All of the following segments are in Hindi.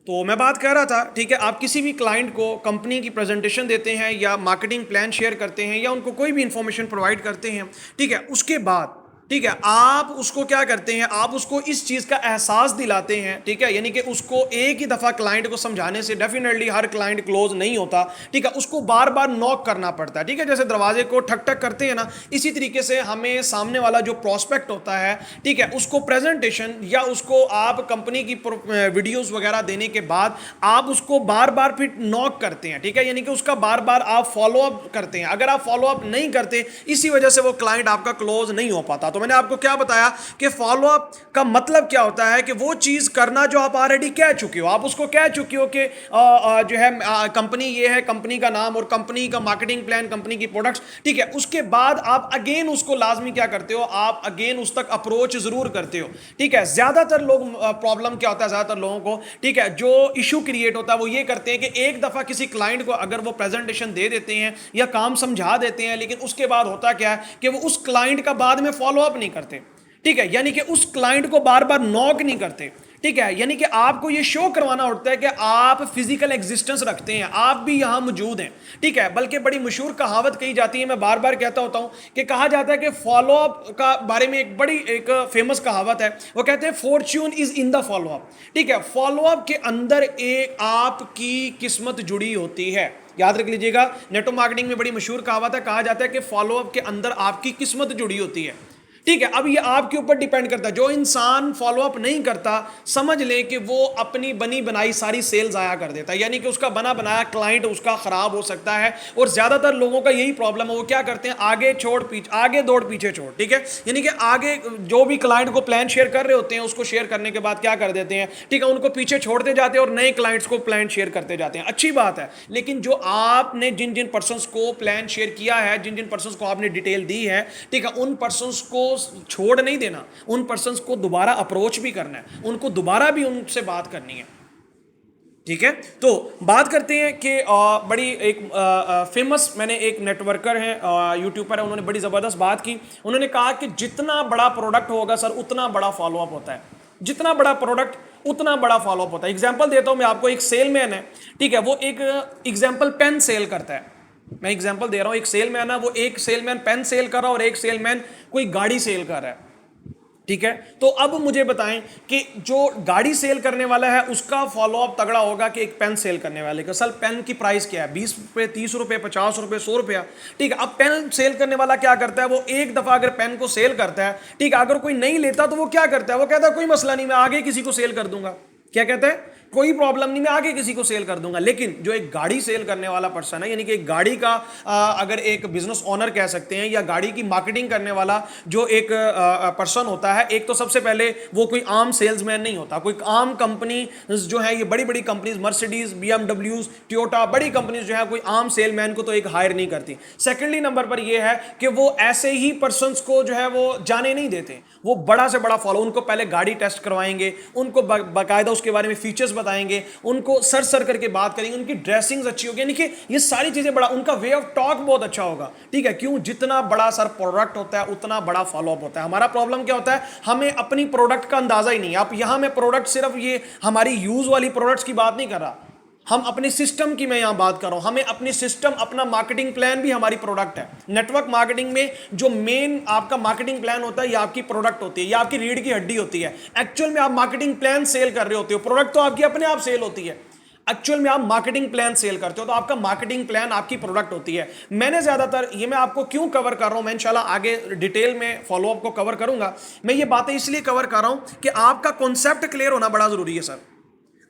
तो मैं बात कर रहा था, ठीक है, आप किसी भी क्लाइंट को कंपनी की प्रेजेंटेशन देते हैं या मार्केटिंग प्लान शेयर करते हैं या उनको कोई भी इंफॉर्मेशन प्रोवाइड करते हैं, ठीक है, उसके बाद, ठीक है, आप उसको क्या करते हैं, आप उसको इस चीज़ का एहसास दिलाते हैं, ठीक है, यानी कि उसको एक ही दफ़ा क्लाइंट को समझाने से डेफिनेटली हर क्लाइंट क्लोज नहीं होता, ठीक है, उसको बार बार नॉक करना पड़ता है, ठीक है, जैसे दरवाजे को ठक ठक करते हैं ना, इसी तरीके से हमें सामने वाला जो प्रोस्पेक्ट होता है, ठीक है, उसको प्रेजेंटेशन या उसको आप कंपनी की वीडियोस वगैरह देने के बाद आप उसको बार बार फिर नॉक करते हैं, ठीक है, यानी कि उसका बार बार आप फॉलो अप करते हैं। अगर आप फॉलो अप नहीं करते, इसी वजह से वो क्लाइंट आपका क्लोज नहीं हो पाता। तो मैंने आपको क्या बताया कि फॉलो अप का मतलब क्या होता है कि वो चीज करना जो आप ऑलरेडी कह चुके हो, आप उसको कह चुके हो कि जो है कंपनी ये है, कंपनी का नाम और कंपनी का मार्केटिंग प्लान, कंपनी की प्रोडक्ट्स, ठीक है, उसके बाद आप अगेन उसको लाजमी क्या करते हो, आप अगेन उस तक अप्रोच जरूर करते हो, ठीक है। ज्यादातर लोग प्रॉब्लम क्या होता है, ज्यादातर लोगों को, ठीक है, जो इशू क्रिएट होता है वो ये करते हैं कि एक दफा किसी क्लाइंट को अगर वो प्रेजेंटेशन दे देते हैं या काम समझा देते हैं, लेकिन उसके बाद होता क्या है कि वो उस क्लाइंट का बाद में फॉलो अप नहीं करते, ठीक है, यानी कि उस क्लाइंट को बार बार नॉक नहीं करते, ठीक है, यानी कि आपको ये शो करवाना होता है कि आप फिजिकल एग्जिस्टेंस रखते हैं, आप भी यहां मौजूद हैं, ठीक है। बल्कि बड़ी मशहूर कहावत कही जाती है, मैं बार बार कहता होता हूं कि कहा जाता है कि फॉलो अप का बारे में एक बड़ी एक फेमस कहावत है, वो कहते हैं Fortune is in the follow up, ठीक है, फॉलो अप के अंदर एक आपकी किस्मत जुड़ी होती है। याद रख लीजिएगा, नेटवर्क मार्केटिंग में बड़ी मशहूर कहावत है, कहा जाता है कि फॉलो अप के अंदर आपकी किस्मत जुड़ी होती है, ठीक है। अब ये आपके ऊपर डिपेंड करता है, जो इंसान फॉलो अप नहीं करता, समझ लें कि वो अपनी बनी बनाई सारी सेल जाया कर देता है, यानी कि उसका बना बनाया क्लाइंट उसका खराब हो सकता है। और ज्यादातर लोगों का यही प्रॉब्लम है, वो क्या करते हैं, आगे छोड़ पीछे, आगे दौड़ पीछे छोड़, ठीक है, यानी कि आगे जो भी क्लाइंट को प्लान शेयर कर रहे होते हैं, उसको शेयर करने के बाद क्या कर देते हैं, ठीक है, उनको पीछे छोड़ते जाते हैं और नए क्लाइंट्स को प्लान शेयर करते जाते हैं। अच्छी बात है, लेकिन जो आपने जिन जिन पर्सनस को प्लान शेयर किया है, जिन जिन पर्सनस को आपने डिटेल दी है, ठीक है, उन पर्सनस को छोड़ नहीं देना, उन पर्सनस को दोबारा अप्रोच भी करना है, उनको दोबारा भी उनसे बात करनी है, ठीक है। तो बात करते हैं कि बड़ी एक फेमस, मैंने एक नेटवर्कर हैं, यूट्यूबर है, उन्होंने बड़ी ज़बरदस्त बात की। उन्होंने कहा कि जितना बड़ा प्रोडक्ट होगा सर, उतना बड़ा फॉलोअप होता है, जितना बड़ा प्रोडक्ट उतना बड़ा फॉलोअप होता है। एग्जाम्पल देता हूं मैं आपको, एक सेलमैन है, ठीक है, वो एक एग्जाम्पल पेन सेल करता है, मैं एग्जांपल दे रहा हूं, एक सेलमैन है, वो एक सेलमैन पेन सेल कर रहा है और एक सेलमैन कोई गाड़ी सेल कर रहा है, ठीक है। तो अब मुझे बताएं कि जो गाड़ी सेल करने वाला है उसका फॉलोअप तगड़ा होगा कि एक पेन सेल करने वाले का। सर पेन की प्राइस क्या है, 20 रुपये, 30 रुपये, 50 रुपये, 100 रुपया, ठीक है। अब पेन सेल करने वाला क्या करता है, वो एक दफा अगर पेन को सेल करता है, ठीक है, अगर कोई नहीं लेता तो वो क्या करता है, वो कहता है कोई मसला नहीं, मैं आगे किसी को सेल कर दूंगा, क्या कहते हैं, कोई प्रॉब्लम नहीं, मैं आगे किसी को सेल कर दूंगा। लेकिन जो एक गाड़ी सेल करने वाला पर्सन है, यानी कि एक गाड़ी का अगर एक बिजनेस ओनर कह सकते हैं, या गाड़ी की मार्केटिंग करने वाला जो एक पर्सन होता है, एक तो सबसे पहले वो कोई आम सेल्समैन नहीं होता, कोई आम कंपनी जो है, ये बड़ी बड़ी कंपनीज, मर्सिडीज, BMW, टोयोटा, बड़ी कंपनीज जो है, कोई आम सेलमैन को तो एक हायर नहीं करती। सेकेंडली नंबर पर यह है कि वो ऐसे ही पर्सन को जो है वो जाने नहीं देते, वो बड़ा से बड़ा फॉलो, उनको पहले गाड़ी टेस्ट करवाएंगे, उनको बाकायदा उसके बारे में फीचर्स बताएंगे, उनको सर सर करके बात करेंगे, उनकी ड्रेसिंग अच्छी होगी, यानी कि ये सारी चीजें बड़ा, उनका वे ऑफ टॉक बहुत अच्छा होगा, ठीक है। क्यों, जितना बड़ा सर प्रोडक्ट होता है उतना बड़ा फॉलोअप होता है। हमारा प्रॉब्लम क्या होता है, हमें अपनी प्रोडक्ट का अंदाजा ही नहीं। आप यहां में प्रोडक्ट सिर्फ ये हमारी यूज वाली प्रोडक्ट्स की बात नहीं कर रहा, हम अपने सिस्टम की मैं यहां बात कर रहा हूं। हमें अपनी सिस्टम, अपना मार्केटिंग प्लान भी हमारी प्रोडक्ट है। नेटवर्क मार्केटिंग में जो मेन आपका मार्केटिंग प्लान होता है, ये आपकी प्रोडक्ट होती है, ये आपकी रीढ़ की हड्डी होती है। एक्चुअल में आप मार्केटिंग प्लान सेल कर रहे होते हो, प्रोडक्ट तो आपकी अपने आप सेल होती है। एक्चुअल में आप मार्केटिंग प्लान सेल करते हो, तो आपका मार्केटिंग प्लान आपकी प्रोडक्ट होती है। मैंने ज्यादातर ये, मैं आपको क्यों कवर कर रहा हूं, मैं इंशाल्लाह आगे डिटेल में फॉलोअप को कवर करूंगा। मैं ये बातें इसलिए कवर कर रहा हूं कि आपका कॉन्सेप्ट क्लियर होना बड़ा जरूरी है सर।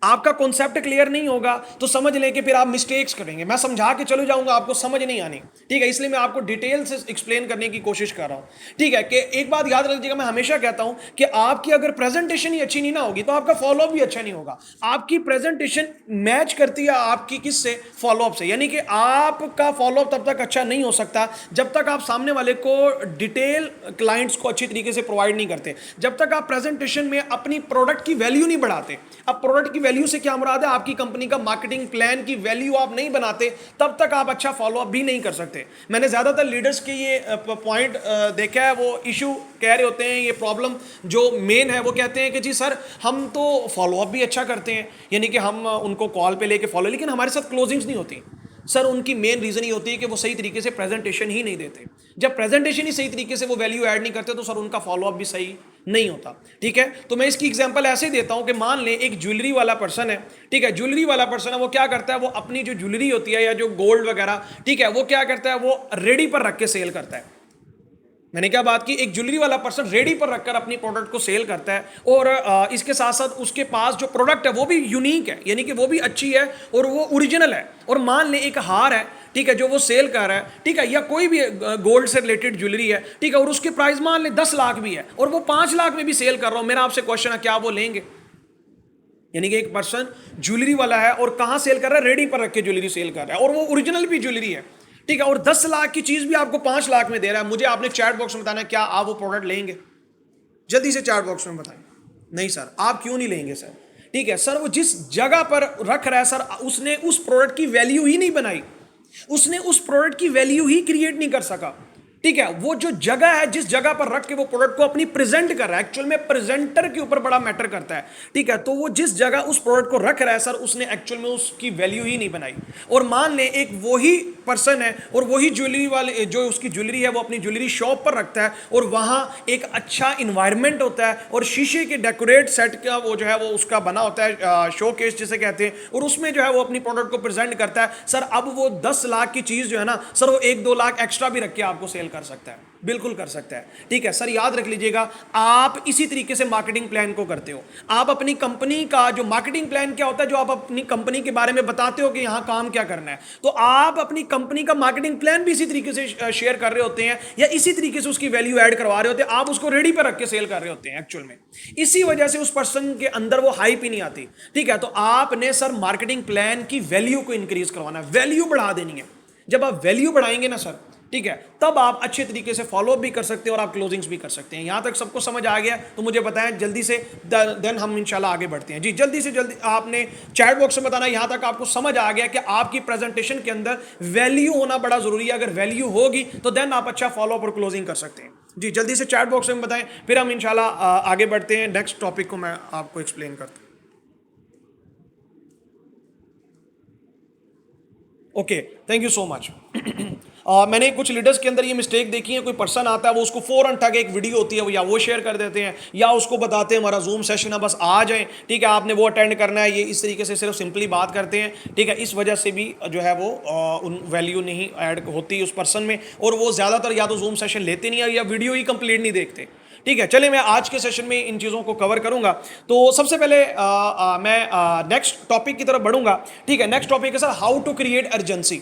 आपका कॉन्सेप्ट क्लियर नहीं होगा तो समझ लें कि फिर आप मिस्टेक्स करेंगे। मैं समझा के चले जाऊंगा, आपको समझ नहीं आनी, ठीक है, इसलिए मैं आपको डिटेल से एक्सप्लेन करने की कोशिश कर रहा हूं, ठीक है। कि एक बात याद रखिएगा, मैं हमेशा कहता हूं कि आपकी अगर प्रेजेंटेशन ही अच्छी नहीं ना होगी तो आपका फॉलोअप भी अच्छा नहीं होगा। आपकी प्रेजेंटेशन मैच करती है आपकी किससे, फॉलोअप से, यानी कि आपका फॉलोअप तब तक अच्छा नहीं हो सकता जब तक आप सामने वाले को डिटेल क्लाइंट्स को अच्छी तरीके से प्रोवाइड नहीं करते, जब तक आप प्रेजेंटेशन में अपनी प्रोडक्ट की वैल्यू नहीं बढ़ाते। अब प्रोडक्ट की वैल्यू से क्या मुराद है, आपकी कंपनी का मार्केटिंग प्लान की वैल्यू आप नहीं बनाते तब तक आप अच्छा फॉलो अप भी नहीं कर सकते। मैंने ज़्यादातर लीडर्स के ये पॉइंट देखा है, वो इशू कह रहे होते हैं, ये प्रॉब्लम जो मेन है वो कहते हैं कि जी सर हम तो फॉलो अप भी अच्छा करते हैं, यानी कि हम उनको कॉल पे लेके फॉलो, लेकिन हमारे साथ क्लोजिंग्स नहीं होती। सर उनकी मेन रीज़न ही होती है कि वो सही तरीके से प्रेजेंटेशन ही नहीं देते। जब प्रेजेंटेशन ही सही तरीके से वो वैल्यू ऐड नहीं करते तो सर उनका फॉलोअप भी सही नहीं होता। ठीक है, तो मैं इसकी एग्जांपल ऐसे ही देता हूं कि मान लें एक ज्वेलरी वाला पर्सन है, ठीक है, ज्वेलरी वाला पर्सन है, वो क्या करता है, वो अपनी जो ज्वेलरी होती है या जो गोल्ड वगैरह, ठीक है, वो क्या करता है, वो रेडी पर रख के सेल करता है। मैंने क्या बात की, एक ज्वेलरी वाला पर्सन रेडी पर रखकर अपनी प्रोडक्ट को सेल करता है, और इसके साथ साथ उसके पास जो प्रोडक्ट है वो भी यूनिक है, यानी कि वो भी अच्छी है और वो ओरिजिनल है। और मान ले एक हार है, ठीक है, जो वो सेल कर रहा है, ठीक है, या कोई भी गोल्ड से रिलेटेड ज्वेलरी है, ठीक है, और उसके प्राइस मान ले 10 लाख भी है और वो 5 लाख में भी सेल कर रहा हूं, मेरा आपसे क्वेश्चन है क्या वो लेंगे? यानी कि एक पर्सन ज्वेलरी वाला है और कहां सेल कर रहा है, रेडी पर रख के ज्वेलरी सेल कर रहा है और वो ओरिजिनल भी ज्वेलरी है, ठीक है, और 10 लाख की चीज भी आपको 5 लाख में दे रहा है। मुझे आपने चैट बॉक्स में बताना है क्या आप वो प्रोडक्ट लेंगे? जल्दी से चैट बॉक्स में बताएं। नहीं सर, आप क्यों नहीं लेंगे सर? ठीक है सर, वो जिस जगह पर रख रहा है सर, उसने उस प्रोडक्ट की वैल्यू ही नहीं बनाई, उसने उस प्रोडक्ट की वैल्यू ही क्रिएट नहीं कर सका। ठीक है, वो जो जगह है, जिस जगह पर रख के वो प्रोडक्ट को अपनी प्रेजेंट कर रहा है, एक्चुअल में प्रेजेंटर के ऊपर बड़ा मैटर करता है। ठीक है, तो वो जिस जगह उस प्रोडक्ट को रख रहा है सर, उसने एक्चुअल में उसकी वैल्यू ही नहीं बनाई। और मान ले एक वही पर्सन है और वही ज्वेलरी वाले, जो उसकी ज्वेलरी है वो अपनी ज्वेलरी शॉप पर रखता है और वहां एक अच्छा इन्वायरमेंट होता है और शीशे के डेकोरेट सेट का वो जो है वो उसका बना होता है, शो केस जिसे कहते हैं, और उसमें जो है वो अपनी प्रोडक्ट को प्रेजेंट करता है। सर अब वो 10 लाख की चीज जो है ना सर, वो 1-2 लाख एक्स्ट्रा भी रख के आपको सेल कर सकता है, बिल्कुल कर सकता है। ठीक है सर, याद रख लीजिएगा, आप इसी तरीके से मार्केटिंग प्लान को करते हो। आप अपनी कंपनी का जो मार्केटिंग प्लान क्या होता है, जो आप अपनी कंपनी के बारे में बताते हो कि यहां काम क्या करना है, तो आप अपनी कंपनी का मार्केटिंग प्लान भी इसी तरीके से शेयर कर रहे होते हैं या इसी तरीके से उसकी वैल्यू ऐड करवा रहे होते हैं। आप उसको रेडी पर रख के सेल कर रहे होते हैं एक्चुअल में। इसी वजह से उस पर्सन के अंदर वो हाइप ही नहीं आती। ठीक है, तो आपने सर मार्केटिंग प्लान की वैल्यू को इंक्रीज करवाना है, वैल्यू बढ़ा देनी है। जब आप वैल्यू बढ़ाएंगे ना सर, ठीक है, तब आप अच्छे तरीके से फॉलो अप भी कर सकते हैं और आप क्लोजिंग्स भी कर सकते हैं। यहां तक सबको समझ आ गया तो मुझे बताएं जल्दी से, देन हम इंशाल्लाह आगे बढ़ते हैं। जी जल्दी से जल्दी आपने चैट बॉक्स में बताना यहां तक आपको समझ आ गया कि आपकी प्रेजेंटेशन के अंदर वैल्यू होना बड़ा जरूरी है। अगर वैल्यू होगी तो देन आप अच्छा फॉलो अप और क्लोजिंग कर सकते हैं। जी जल्दी से चैट बॉक्स में बताएं, फिर हम इंशाल्लाह आगे बढ़ते हैं। नेक्स्ट टॉपिक को मैं आपको एक्सप्लेन करता हूं। Okay, thank you so much. मैंने कुछ लीडर्स के अंदर ये मिस्टेक देखी है, कोई पर्सन आता है वो उसको फौरन ठग, एक वीडियो होती है वो या वो शेयर कर देते हैं या उसको बताते हैं हमारा जूम सेशन है बस आ जाएं, ठीक है, आपने वो अटेंड करना है, ये इस तरीके से सिर्फ सिंपली बात करते हैं। ठीक है, इस वजह से भी जो है वो उन वैल्यू नहीं ऐड होती उस पर्सन में, और वो ज़्यादातर या तो जूम सेशन लेते नहीं है या वीडियो ही कंप्लीट नहीं देखते। ठीक है, चलिए मैं आज के सेशन में इन चीज़ों को कवर करूंगा। तो सबसे पहले मैं नेक्स्ट टॉपिक की तरफ बढ़ूंगा। ठीक है, नेक्स्ट टॉपिक है sir how to create urgency.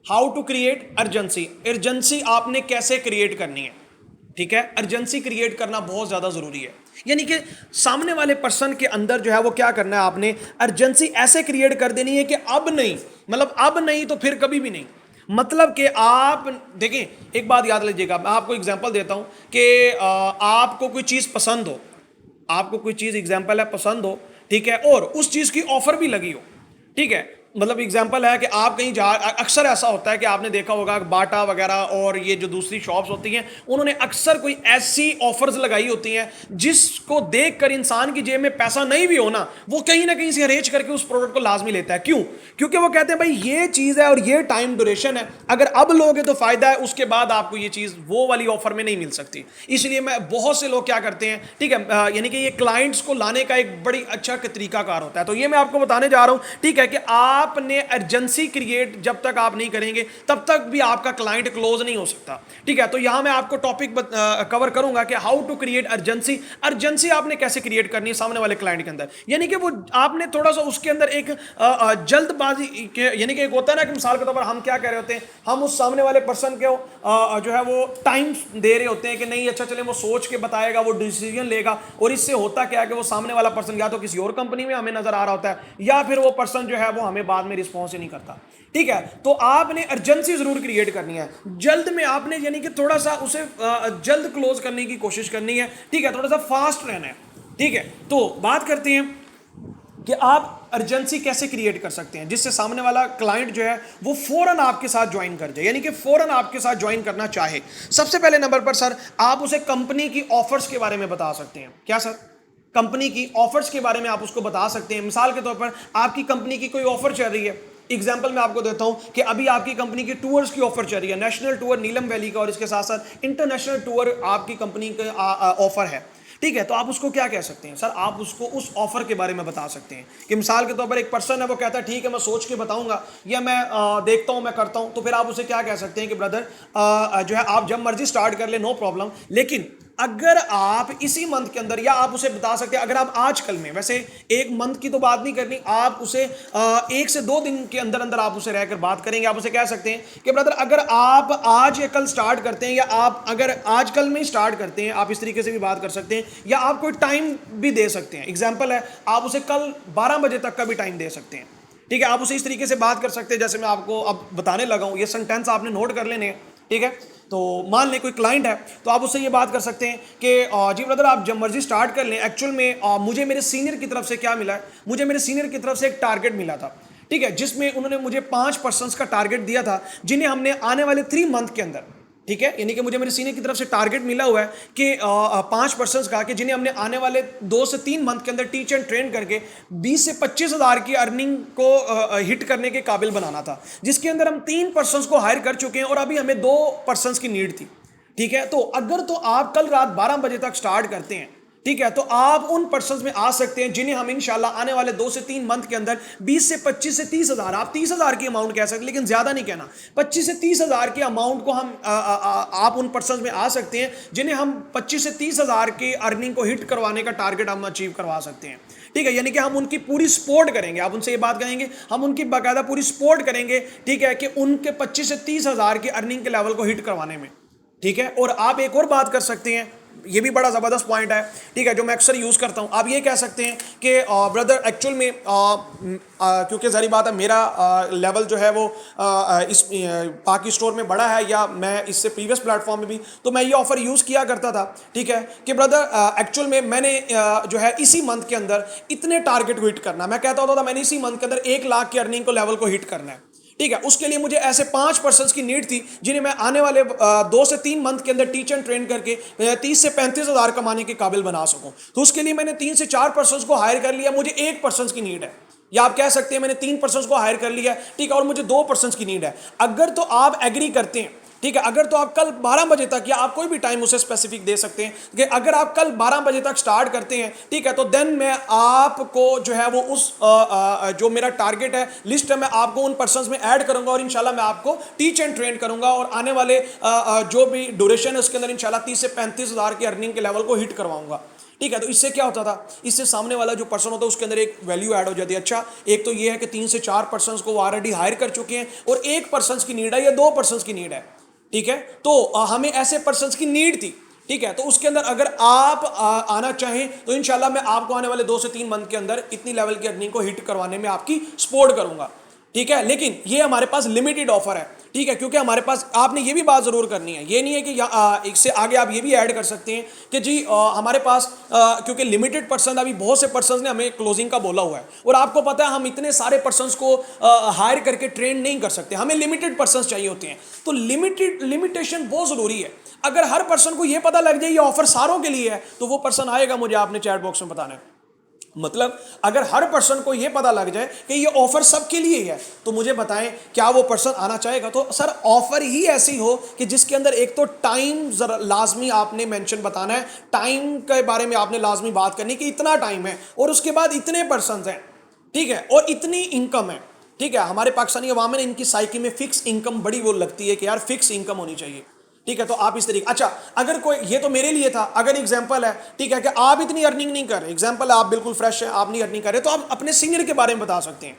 How to create urgency, urgency आपने कैसे क्रिएट करनी है। ठीक है, अर्जेंसी क्रिएट करना बहुत ज़्यादा ज़रूरी है, यानी कि सामने वाले पर्सन के अंदर जो है वो क्या करना है, आपने अर्जेंसी ऐसे क्रिएट कर देनी है कि अब नहीं, मतलब अब नहीं तो फिर कभी भी नहीं। मतलब कि आप देखें, एक बात याद लीजिएगा, मैं आपको एग्जांपल देता हूं कि आपको कोई चीज़ पसंद हो, आपको कोई चीज़ एग्जांपल है पसंद हो, ठीक है, और उस चीज़ की ऑफर भी लगी हो। ठीक है, मतलब एग्जांपल है कि आप कहीं जा, अक्सर ऐसा होता है कि आपने देखा होगा बाटा वगैरह और ये जो दूसरी शॉप्स होती हैं, उन्होंने अक्सर कोई ऐसी ऑफर्स लगाई होती हैं जिसको देखकर इंसान की जेब में पैसा नहीं भी हो ना, वो कहीं ना कहीं से अरेंज करके उस प्रोडक्ट को लाजमी लेता है। क्यों? क्योंकि वो कहते हैं भाई ये चीज़ है और ये टाइम ड्यूरेशन है, अगर अब लोगे तो फायदा है, उसके बाद आपको ये चीज़ वो वाली ऑफर में नहीं मिल सकती। इसलिए मैं बहुत से लोग क्या करते हैं, ठीक है, यानी कि ये क्लाइंट्स को लाने का एक बड़ी अच्छा तरीकाकार होता है। तो ये मैं आपको बताने जा रहा हूं, ठीक है, कि आपने अर्जेंसी क्रिएट जब तक आप नहीं करेंगे तब तक भी आपका क्लाइंट क्लोज नहीं हो सकता। ठीक है, तो यहां मैं आपको टॉपिक कवर करूंगा कि how to create urgency. Urgency आपने कैसे क्रिएट करनी है सामने वाले क्लाइंट के अंदर, यानी कि वो आपने थोड़ा सा उसके अंदर एक जल्दबाजी के, यानी कि एक होता है ना कि मिसाल के तौर पर हम क्या कह रहे होते हैं, हम उस सामने वाले पर्सन को जो है वो टाइम दे रहे होते हैं कि नहीं अच्छा चले वो सोच के बताएगा, वो डिसीजन लेगा, और इससे होता क्या है कि वो सामने वाला पर्सन या तो किसी और कंपनी में हमें नजर आ रहा होता है या फिर वो पर्सन जो है वो हमें बाद में रिस्पॉन्स ही नहीं करता। ठीक है, तो आपने अर्जेंसी जरूर क्रिएट करनी है, जल्द में आपने यानी कि थोड़ा सा उसे जल्द क्लोज करने की कोशिश करनी है। ठीक है, थोड़ा सा फास्ट रहना है। ठीक है, तो बात करते हैं कि आप अर्जेंसी कैसे क्रिएट कर सकते हैं जिससे सामने वाला क्लाइंट जो है वो फौरन आपके साथ ज्वाइन कर जाए, यानी कि फौरन आपके साथ ज्वाइन करना चाहे। सबसे पहले नंबर पर सर आप उसे कंपनी की ऑफर्स के बारे में बता सकते हैं। क्या सर? कंपनी की ऑफर्स के बारे में आप उसको बता सकते हैं। मिसाल के तौर पर आपकी कंपनी की कोई ऑफर चल रही है, एग्जाम्पल मैं आपको देता हूं कि अभी आपकी कंपनी की टूर्स की ऑफर चल रही है, नेशनल टूर नीलम वैली का और इसके साथ साथ इंटरनेशनल टूर आपकी कंपनी का ऑफर है। ठीक है, तो आप उसको क्या कह सकते हैं सर? आप उसको उस ऑफर के बारे में बता सकते हैं कि मिसाल के तौर पर एक पर्सन है, वो कहता है ठीक है मैं सोच के बताऊंगा या मैं देखता हूं, मैं करता हूं, तो फिर आप उसे क्या कह सकते हैं कि ब्रदर जो है आप जब मर्जी स्टार्ट कर ले, नो प्रॉब्लम, लेकिन अगर आप इसी मंथ के अंदर, या आप उसे बता सकते हैं अगर आप आजकल में, वैसे एक मंथ की तो बात नहीं करनी, आप उसे 1 से 2 दिन के अंदर अंदर आप उसे रहकर बात करेंगे। आप उसे कह सकते हैं कि ब्रदर अगर आप आज या कल स्टार्ट करते हैं, या आप अगर आज कल में स्टार्ट करते हैं, आप इस तरीके से भी बात कर सकते हैं, या आप कोई टाइम भी दे सकते हैं। एग्जाम्पल है, आप उसे कल 12 बजे तक का भी टाइम दे सकते हैं। ठीक है, आप उसे इस तरीके से बात कर सकते हैं जैसे मैं आपको अब बताने लगा हूं। ये सेंटेंस आपने नोट कर लेने हैं। ठीक है, तो मान लें कोई क्लाइंट है, तो आप उससे ये बात कर सकते हैं कि जी ब्रदर आप जब मर्जी स्टार्ट कर लें, एक्चुअल में मुझे मेरे सीनियर की तरफ से क्या मिला है, मुझे मेरे सीनियर की तरफ से एक टारगेट मिला था। ठीक है, जिसमें उन्होंने मुझे 5 पर्सन्स का टारगेट दिया था जिन्हें हमने आने वाले 3 मंथ के अंदर, ठीक है, यानी कि मुझे मेरे सीनियर की तरफ से टारगेट मिला हुआ है कि 5 पर्सन्स का, कि जिन्हें हमने आने वाले 2 से 3 मंथ के अंदर टीच एंड ट्रेन करके 20 से 25 हज़ार की अर्निंग को हिट करने के काबिल बनाना था, जिसके अंदर हम 3 पर्सन्स को हायर कर चुके हैं और अभी हमें 2 पर्सन्स की नीड थी। ठीक है, तो अगर तो आप कल रात 12 बजे तक स्टार्ट करते हैं, ठीक है, तो आप उन पर्सन्स में आ सकते हैं जिन्हें हम इंशाल्लाह आने वाले 2 से 3 मंथ के अंदर 20 से 25 से 30 हज़ार, आप 30 हज़ार की अमाउंट कह सकते हैं लेकिन ज़्यादा नहीं कहना, 25 से 30 हज़ार की अमाउंट को हम आप उन पर्सन्स में आ सकते हैं जिन्हें हम 25 से 30 हज़ार की अर्निंग को हिट करवाने का टारगेट हम अचीव करवा सकते हैं। ठीक है, यानी कि हम उनकी पूरी सपोर्ट करेंगे। आप उनसे ये बात कहेंगे, हम उनकी बाकायदा पूरी सपोर्ट करेंगे, ठीक है, कि उनके 25 से 30 हज़ार की अर्निंग के लेवल को हिट करवाने में। ठीक है, और आप एक और बात कर सकते हैं, ये भी बड़ा ज़बरदस्त पॉइंट है, ठीक है, जो मैं अक्सर यूज़ करता हूँ। आप ये कह सकते हैं कि ब्रदर एक्चुअल में क्योंकि ज़ाहिर बात है मेरा लेवल जो है वो इस पाकि स्टोर में बड़ा है, या मैं इससे प्रीवियस प्लेटफॉर्म में भी तो मैं ये ऑफ़र यूज़ किया करता था। ठीक है, कि ब्रदर एक्चुअल में मैंने जो है इसी मंथ के अंदर इतने टारगेट को हिट करना, मैं कहता होता था मैंने इसी मंथ के अंदर 1 लाख की अर्निंग को लेवल को हिट करना है। ठीक है, उसके लिए मुझे ऐसे 5 पर्सन्स की नीड थी जिन्हें मैं आने वाले 2 से 3 मंथ के अंदर टीच एंड ट्रेन करके 30 से 35 हज़ार कमाने के काबिल बना सकूं। तो उसके लिए मैंने 3 से 4 पर्सन्स को हायर कर लिया, मुझे 1 पर्सन्स की नीड है, या आप कह सकते हैं मैंने 3 पर्सन्स को हायर कर लिया, ठीक है, और मुझे 2 पर्सन्स की नीड है। अगर तो आप एग्री करते हैं, ठीक है, अगर तो आप कल 12 बजे तक, या आप कोई भी टाइम उसे स्पेसिफिक दे सकते हैं कि अगर आप कल 12 बजे तक स्टार्ट करते हैं, ठीक है, तो देन मैं आपको जो है वो उस जो मेरा टारगेट है लिस्ट है, मैं आपको उन पर्सन्स में ऐड करूंगा और इंशाल्लाह मैं आपको टीच एंड ट्रेन करूंगा और आने वाले जो भी ड्यूरेशन है उसके अंदर इंशाल्लाह 30 से 35 हज़ार की अर्निंग के लेवल को हिट करवाऊंगा। ठीक है, तो इससे क्या होता था, इससे सामने वाला जो पर्सन होता है उसके अंदर एक वैल्यू ऐड हो जाती है। अच्छा, एक तो ये है कि 3 से 4 पर्सन्स को वो ऑलरेडी हायर कर चुके हैं और 1 पर्सन की नीड है या 2 पर्सन्स की नीड है। ठीक है, तो हमें ऐसे पर्सन्स की नीड थी। ठीक है, तो उसके अंदर अगर आप आना चाहें तो इंशाल्लाह मैं आपको आने वाले 2 से 3 मंथ के अंदर इतनी लेवल की अर्निंग को हिट करवाने में आपकी सपोर्ट करूंगा। ठीक है, लेकिन ये हमारे पास लिमिटेड ऑफर है। ठीक है, क्योंकि हमारे पास, आपने ये भी बात जरूर करनी है, ये नहीं है कि इससे आगे आप ये भी ऐड कर सकते हैं कि जी हमारे पास क्योंकि लिमिटेड पर्सन, अभी बहुत से पर्सन ने हमें क्लोजिंग का बोला हुआ है और आपको पता है हम इतने सारे पर्सन को हायर करके ट्रेन नहीं कर सकते, हमें लिमिटेड पर्सन चाहिए होते हैं। तो लिमिटेशन बहुत ज़रूरी है। अगर हर पर्सन को ये पता लग जाए ये ऑफर सारों के लिए है तो वो पर्सन आएगा, मुझे आपने चैट बॉक्स में बताना है। मतलब अगर हर पर्सन को यह पता लग जाए कि ये ऑफर सबके लिए है तो मुझे बताएं क्या वो पर्सन आना चाहेगा। तो सर ऑफर ही ऐसी हो कि जिसके अंदर एक तो टाइम जरा लाजमी आपने मेंशन बताना है, टाइम के बारे में आपने लाजमी बात करनी कि इतना टाइम है और उसके बाद इतने पर्सन हैं, ठीक है, और इतनी इनकम है। ठीक है, हमारे पाकिस्तानी अवाम में इनकी साइकी में फिक्स इनकम बड़ी वो लगती है कि यार फिक्स इनकम होनी चाहिए। ठीक है, तो आप इस तरीके, अच्छा अगर कोई, ये तो मेरे लिए था, अगर एग्जांपल है, ठीक है, कि आप इतनी अर्निंग नहीं कर रहे, एग्जांपल आप बिल्कुल फ्रेश है, आप नहीं अर्निंग कर रहे, तो आप अपने सीनियर के बारे में बता सकते हैं।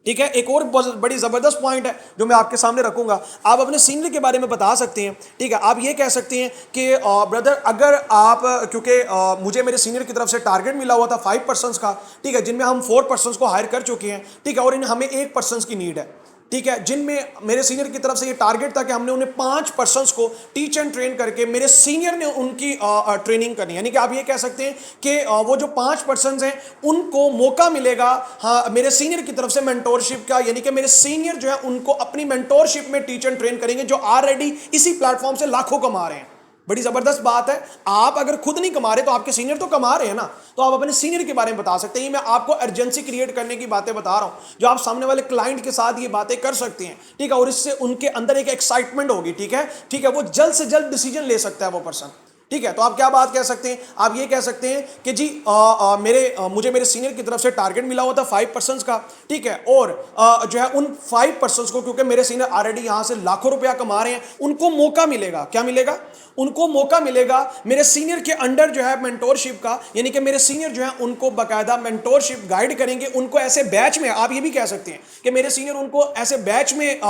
ठीक है, एक और बड़ी ज़बरदस्त पॉइंट है जो मैं आपके सामने रखूंगा, आप अपने सीनियर के बारे में बता सकते हैं। ठीक है, आप ये कह सकते हैं कि ब्रदर अगर आप, क्योंकि मुझे मेरे सीनियर की तरफ से टारगेट मिला हुआ था 5 पर्सन्स का, ठीक है, जिनमें हम 4 पर्सन्स को हायर कर चुके हैं, ठीक है, और हमें 1 पर्सन की नीड है। ठीक है, जिनमें मेरे सीनियर की तरफ से ये टारगेट था कि हमने उन्हें 5 पर्सन्स को टीच एंड ट्रेन करके मेरे सीनियर ने उनकी ट्रेनिंग करनी, यानी कि आप ये कह सकते हैं कि वो जो 5 पर्सन्स हैं उनको मौका मिलेगा हाँ मेरे सीनियर की तरफ से मेंटोरशिप का, यानी कि मेरे सीनियर जो है उनको अपनी मेंटोरशिप में टीच एंड ट्रेन करेंगे, जो ऑलरेडी इसी प्लेटफॉर्म से लाखों कमा रहे हैं। बड़ी जबरदस्त बात है। आप अगर खुद नहीं कमा रहे तो आपके सीनियर तो कमा रहे हैं ना, तो आप अपने सीनियर के बारे में बता सकते हैं। मैं आपको अर्जेंसी क्रिएट करने की बातें बता रहा हूं जो आप सामने वाले क्लाइंट के साथ ये बातें कर सकते हैं, ठीक है, और इससे उनके अंदर एक एक्साइटमेंट होगी, ठीक है, ठीक है, वो जल्द से जल्द डिसीजन ले सकता है वो पर्सन, ठीक है। तो आप क्या बात कह सकते हैं, आप ये कह सकते हैं कि जी मुझे मेरे सीनियर की तरफ से टारगेट मिला हुआ था 5 पर्सन्स का, ठीक है, और जो है उन 5 पर्सन्स को, क्योंकि मेरे सीनियर ऑलरेडी यहां से लाखों रुपया कमा रहे हैं, उनको मौका मिलेगा, क्या मिलेगा, उनको मौका मिलेगा मेरे सीनियर के अंडर जो है मेंटोरशिप का, यानी कि मेरे सीनियर जो है उनको बाकायदा मेंटोरशिप गाइड करेंगे, उनको ऐसे बैच में, आप ये भी कह सकते हैं कि मेरे सीनियर उनको ऐसे बैच में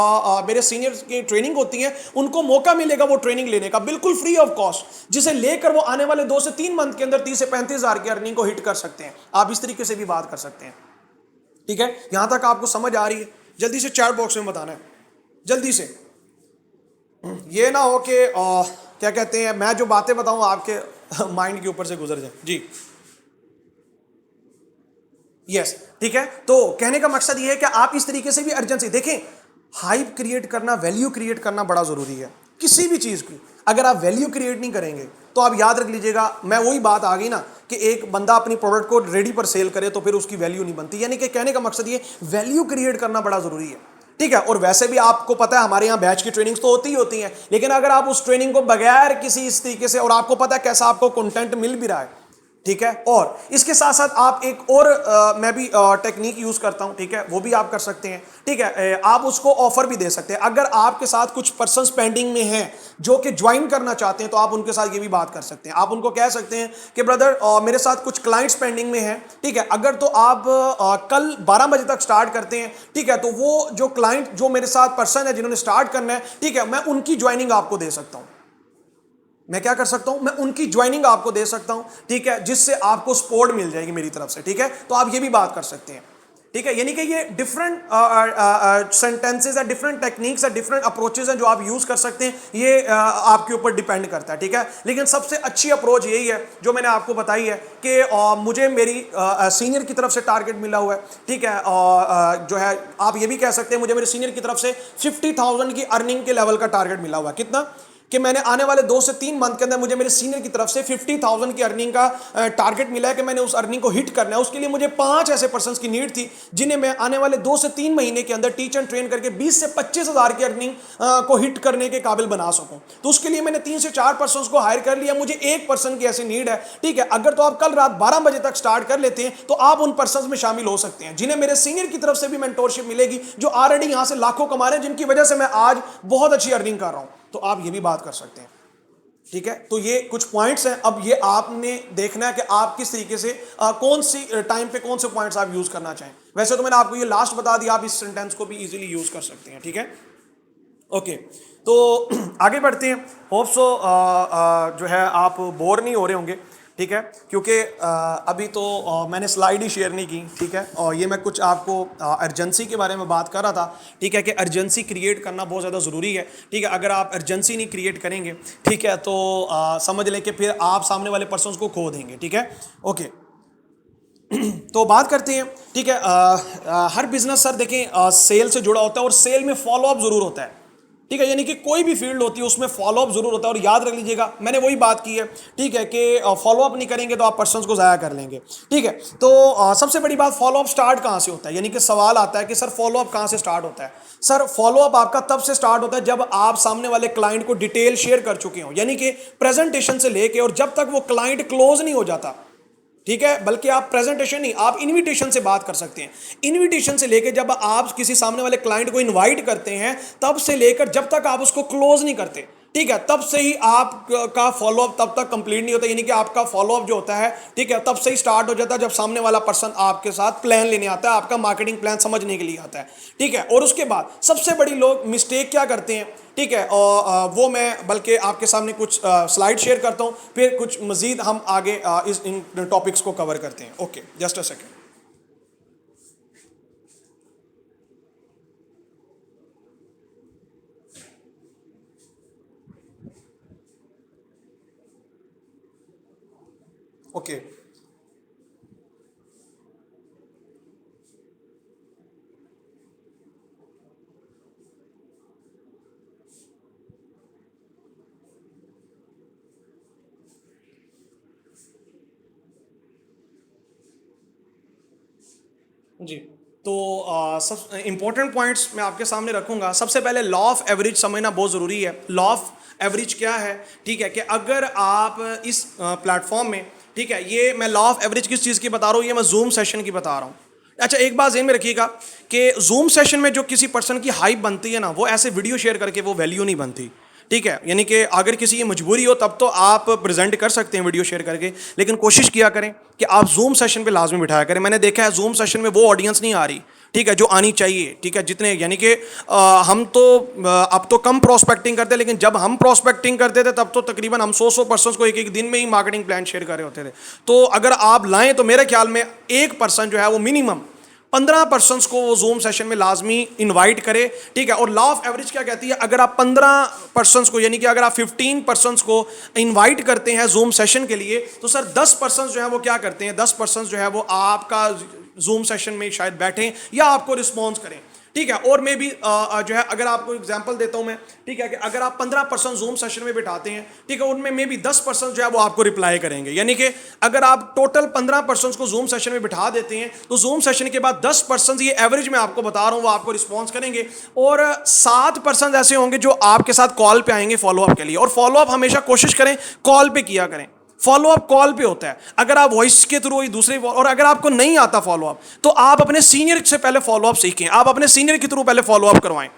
मेरे सीनियर की ट्रेनिंग होती है, उनको मौका मिलेगा वो ट्रेनिंग लेने का बिल्कुल फ्री ऑफ कॉस्ट, जिसे लेकर वो आने वाले 2 से 3 मंथ के अंदर 30 से 35 हजार की अर्निंग को हिट कर सकते हैं। आप इस तरीके से भी बात कर सकते हैं, ठीक है। यहां तक आपको समझ आ रही है? जल्दी से चैट बॉक्स में बताना है, जल्दी से, ये ना हो कि क्या कहते हैं मैं जो बातें बताऊं आपके माइंड के ऊपर से गुजर जाए। जी यस, ठीक है। तो कहने का मकसद ये है कि आप इस तरीके से भी अर्जेंसी देखें, हाइप क्रिएट करना, वैल्यू क्रिएट करना बड़ा जरूरी है किसी भी चीज की। अगर आप वैल्यू क्रिएट नहीं करेंगे तो आप याद रख लीजिएगा, मैं वही बात आ गई ना कि एक बंदा अपनी प्रोडक्ट को रेडी पर सेल करे तो फिर उसकी वैल्यू नहीं बनती, यानी कि कहने का मकसद ये वैल्यू क्रिएट करना बड़ा जरूरी है, ठीक है। और वैसे भी आपको पता है हमारे यहाँ बैच की ट्रेनिंग्स तो होती ही होती हैं, लेकिन अगर आप उस ट्रेनिंग को बगैर किसी इस तरीके से, और आपको पता है कैसा आपको कंटेंट मिल भी रहा है, ठीक है, और इसके साथ साथ आप एक और मैं भी टेक्निक यूज करता हूं, ठीक है, वो भी आप कर सकते हैं, ठीक है। आप उसको ऑफर भी दे सकते हैं। अगर आपके साथ कुछ पर्सन्स पेंडिंग में हैं जो कि ज्वाइन करना चाहते हैं तो आप उनके साथ ये भी बात कर सकते हैं। आप उनको कह सकते हैं कि ब्रदर मेरे साथ कुछ क्लाइंट्स पेंडिंग में हैं, ठीक है, अगर तो आप कल 12 बजे तक स्टार्ट करते हैं, ठीक है, तो वो जो क्लाइंट जो मेरे साथ पर्सन है जिन्होंने स्टार्ट करना है, ठीक है, मैं उनकी ज्वाइनिंग आपको दे सकता हूं। मैं क्या कर सकता हूं, मैं उनकी ज्वाइनिंग आपको दे सकता हूं, ठीक है, जिससे आपको सपोर्ट मिल जाएगी मेरी तरफ से, ठीक है। तो आप ये भी बात कर सकते हैं, ठीक है। यानी कि ये डिफरेंट सेंटेंसेस है, डिफरेंट टेक्निक्स है, डिफरेंट अप्रोचेस हैं जो आप यूज कर सकते हैं, ये आपके ऊपर डिपेंड करता है, ठीक है। लेकिन सबसे अच्छी अप्रोच यही है जो मैंने आपको बताई है कि मुझे मेरी सीनियर की तरफ से टारगेट मिला हुआ है, ठीक है, जो है आप ये भी कह सकते हैं मुझे मेरे सीनियर की तरफ से 50,000 की अर्निंग के लेवल का टारगेट मिला हुआ है। कितना कि मैंने आने वाले 2 से 3 मंथ के अंदर मुझे मेरे सीनियर की तरफ से 50,000 की अर्निंग का टारगेट मिला है कि मैंने उस अर्निंग को हिट करना है। उसके लिए मुझे 5 ऐसे पर्सन्स की नीड थी जिन्हें मैं आने वाले 2 से 3 महीने के अंदर टीच एंड ट्रेन करके 20 से 25 हजार की अर्निंग को हिट करने के काबिल बना सकूं। तो उसके लिए मैंने 3 से 4 पर्सन्स को हायर कर लिया। मुझे एक पर्सन की ऐसी नीड है, ठीक है। अगर तो आप कल रात 12 बजे तक स्टार्ट कर लेते हैं तो आप उन पर्सन्स में शामिल हो सकते हैं जिन्हें मेरे सीनियर की तरफ से भी मेंटोरशिप मिलेगी, जो ऑलरेडी यहां से लाखों कमा रहे हैं, जिनकी वजह से मैं आज बहुत अच्छी अर्निंग कर रहा हूं। तो आप ये भी बात कर सकते हैं, ठीक है। तो ये कुछ पॉइंट्स हैं। अब ये आपने देखना है कि आप किस तरीके से कौन सी टाइम पे कौन से पॉइंट्स आप यूज करना चाहें। वैसे तो मैंने आपको ये लास्ट बता दिया, आप इस सेंटेंस को भी इजीली यूज कर सकते हैं, ठीक है। ओके, तो आगे बढ़ते हैं। होप सो जो है आप बोर नहीं हो रहे होंगे, ठीक है, क्योंकि अभी तो मैंने स्लाइड ही शेयर नहीं की, ठीक है। और ये मैं कुछ आपको अर्जेंसी के बारे में बात कर रहा था, ठीक है, कि अर्जेंसी क्रिएट करना बहुत ज़्यादा ज़रूरी है, ठीक है। अगर आप अर्जेंसी नहीं क्रिएट करेंगे, ठीक है, तो समझ लें कि फिर आप सामने वाले पर्सन को खो देंगे, ठीक है। ओके, तो बात करते हैं, ठीक है। हर बिजनेस सर देखें सेल से जुड़ा होता है और सेल में फॉलोअप ज़रूर होता है, ठीक है। यानी कि कोई भी फील्ड होती है उसमें फॉलोअप जरूर होता है। और याद रख लीजिएगा मैंने वही बात की है, ठीक है, कि फॉलोअप नहीं करेंगे तो आप पर्सन्स को ज़ाया कर लेंगे, ठीक है। तो सबसे बड़ी बात, फॉलोअप स्टार्ट कहाँ से होता है। यानी कि सवाल आता है कि सर फॉलोअप कहाँ से स्टार्ट होता है। सर फॉलोअप आपका तब से स्टार्ट होता है जब आप सामने वाले क्लाइंट को डिटेल शेयर कर चुके हो, यानी कि प्रेजेंटेशन से लेके और जब तक वो क्लाइंट क्लोज नहीं हो जाता, ठीक है। बल्कि आप प्रेजेंटेशन नहीं, आप इनविटेशन से बात कर सकते हैं। इनविटेशन से लेकर जब आप किसी सामने वाले क्लाइंट को इनवाइट करते हैं तब से लेकर जब तक आप उसको क्लोज नहीं करते, ठीक है, तब से ही आपका फॉलोअप तब तक कंप्लीट नहीं होता। यानी कि आपका फॉलोअप जो होता है, ठीक है, तब से ही स्टार्ट हो जाता है जब सामने वाला पर्सन आपके साथ प्लान लेने आता है, आपका मार्केटिंग प्लान समझने के लिए आता है, ठीक है। और उसके बाद सबसे बड़ी लोग मिस्टेक क्या करते हैं, ठीक है, और वो मैं बल्कि आपके सामने कुछ स्लाइड शेयर करता हूं, फिर कुछ मजीद हम आगे इन टॉपिक्स को कवर करते हैं। Okay, just a second. Okay. जी, तो सब इंपॉर्टेंट पॉइंट्स मैं आपके सामने रखूंगा। सबसे पहले लॉ ऑफ एवरेज समझना बहुत ज़रूरी है। लॉ ऑफ एवरेज क्या है? ठीक है, कि अगर आप इस प्लेटफॉर्म में, ठीक है, ये मैं लॉ ऑफ एवरेज किस चीज़ की बता रहा हूँ, ये मैं जूम सेशन की बता रहा हूँ। अच्छा, एक बात ज़हन में रखिएगा कि जूम सेशन में जो किसी पर्सन की हाइप बनती है ना, वो ऐसे वीडियो शेयर करके वो वैल्यू नहीं बनती। ठीक है, यानी कि अगर किसी की मजबूरी हो तब तो आप प्रेजेंट कर सकते हैं वीडियो शेयर करके, लेकिन कोशिश किया करें कि आप जूम सेशन पे लाजमी बिठाया करें। मैंने देखा है जूम सेशन में वो ऑडियंस नहीं आ रही, ठीक है, जो आनी चाहिए। ठीक है, जितने यानी कि हम तो अब तो कम प्रोस्पेक्टिंग करते हैं, लेकिन जब हम प्रोस्पेक्टिंग करते थे तब तो तकरीबन हम 100 पर्सन को एक एक दिन में ही मार्केटिंग प्लान शेयर कर रहे होते थे। तो अगर आप लाएं तो मेरे ख्याल में एक पर्सन जो है वो मिनिमम 15 पर्सन्स को वो जूम सेशन में लाजमी इनवाइट करे। ठीक है, और लॉ ऑफ एवरेज क्या कहती है, अगर आप 15 पर्सन्स को, यानी कि अगर आप 15 पर्सन्स को इनवाइट करते हैं जूम सेशन के लिए, तो सर 10 पर्सन्स जो है वो क्या करते हैं, 10 पर्सन्स जो है वो आपका जूम सेशन में शायद बैठें या आपको रिस्पॉन्स करें। ठीक है, और मैं भी जो है अगर आपको एग्जांपल देता हूं मैं, ठीक है, कि अगर आप 15 पर्सन जूम सेशन में बिठाते हैं, ठीक है, उनमें मे भी 10 पर्सन जो है वो आपको रिप्लाई करेंगे। यानी कि अगर आप टोटल 15 पर्सन को जूम सेशन में बिठा देते हैं तो जूम सेशन के बाद 10 पर्सन, ये एवरेज मैं आपको बता रहा हूं, वो आपको रिस्पॉन्स करेंगे, और 7 पर्सन ऐसे होंगे जो आपके साथ कॉल पे आएंगे फॉलोअप के लिए। और फॉलोअप हमेशा कोशिश करें कॉल पे किया करें, फॉलोअप कॉल पे होता है। अगर आप वॉइस के थ्रू दूसरे, और अगर आपको नहीं आता फॉलोअप तो आप अपने सीनियर से पहले फॉलोअप सीखें, आप अपने सीनियर के थ्रू पहले फॉलोअप करवाएं।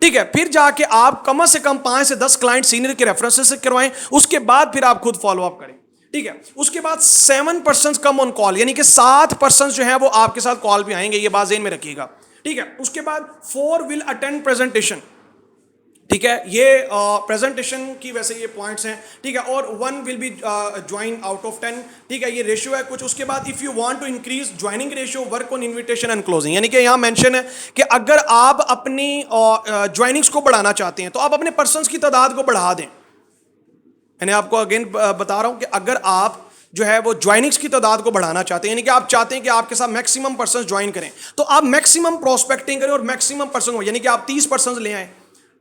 ठीक है, फिर जाके आप कम से कम 5 से 10 क्लाइंट सीनियर के रेफरेंसेस से करवाएं, उसके बाद फिर आप खुद फॉलोअप करें। ठीक है, उसके बाद 7 पर्सन कम ऑन कॉल, यानी कि 7 पर्सन जो है वो आपके साथ कॉल पे आएंगे, ये बात ज़हन में रखिएगा। ठीक है, उसके बाद 4 विल अटेंड प्रेजेंटेशन। ठीक है, ये प्रेजेंटेशन की वैसे ये पॉइंट्स हैं। ठीक है, और 1 will be join out of 10। ठीक है, ये रेशियो है कुछ। उसके बाद if you want to increase joining ratio, work on invitation and closing, यानी कि यहाँ मेंशन है कि अगर आप अपनी ज्वाइनिंग्स को बढ़ाना चाहते हैं तो आप अपने पर्सन्स की तादाद को बढ़ा दें। मैंने आपको अगेन बता रहा हूँ कि अगर आप जो है वो ज्वाइनिंग्स की तादाद को बढ़ाना चाहते हैं, यानी कि आप चाहते हैं कि आपके साथ मैक्सिमम पर्सन ज्वाइन करें, तो आप मैक्सिमम प्रोस्पेक्टिंग करें और मैक्सिमम पर्सन हो, यानी कि आप 30 पर्सन ले आए।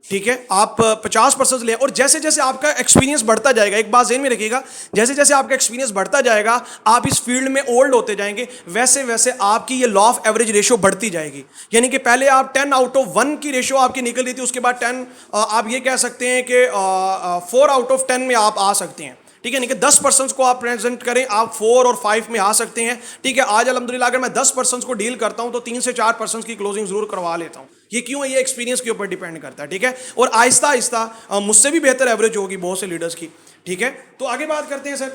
ठीक है, आप 50 पर्सन ले, और जैसे जैसे आपका एक्सपीरियंस बढ़ता जाएगा, एक बात ज़हन में रखिएगा, जैसे जैसे आपका एक्सपीरियंस बढ़ता जाएगा, आप इस फील्ड में ओल्ड होते जाएंगे, वैसे वैसे आपकी ये लॉ ऑफ एवरेज रेशियो बढ़ती जाएगी। यानी कि पहले आप 10 आउट ऑफ 1 की रेशियो आपकी निकल रही थी, उसके बाद 10 आप ये कह सकते हैं कि 4 आउट ऑफ 10 में आप आ सकते हैं। ठीक है, नहीं कि 10 पर्सन को आप प्रेजेंट करें, आप 4 और 5 में आ सकते हैं। ठीक है, आज अल्हम्दुलिल्लाह अगर मैं 10 पर्सन को डील करता हूं तो 3 से 4 पर्सन की क्लोजिंग जरूर करवा लेता हूं। ये क्यों है? ये एक्सपीरियंस के ऊपर डिपेंड करता है। ठीक है, और आहिस्ता आहिस्ता मुझसे भी बेहतर एवरेज होगी बहुत से लीडर्स की। ठीक है, तो आगे बात करते हैं सर।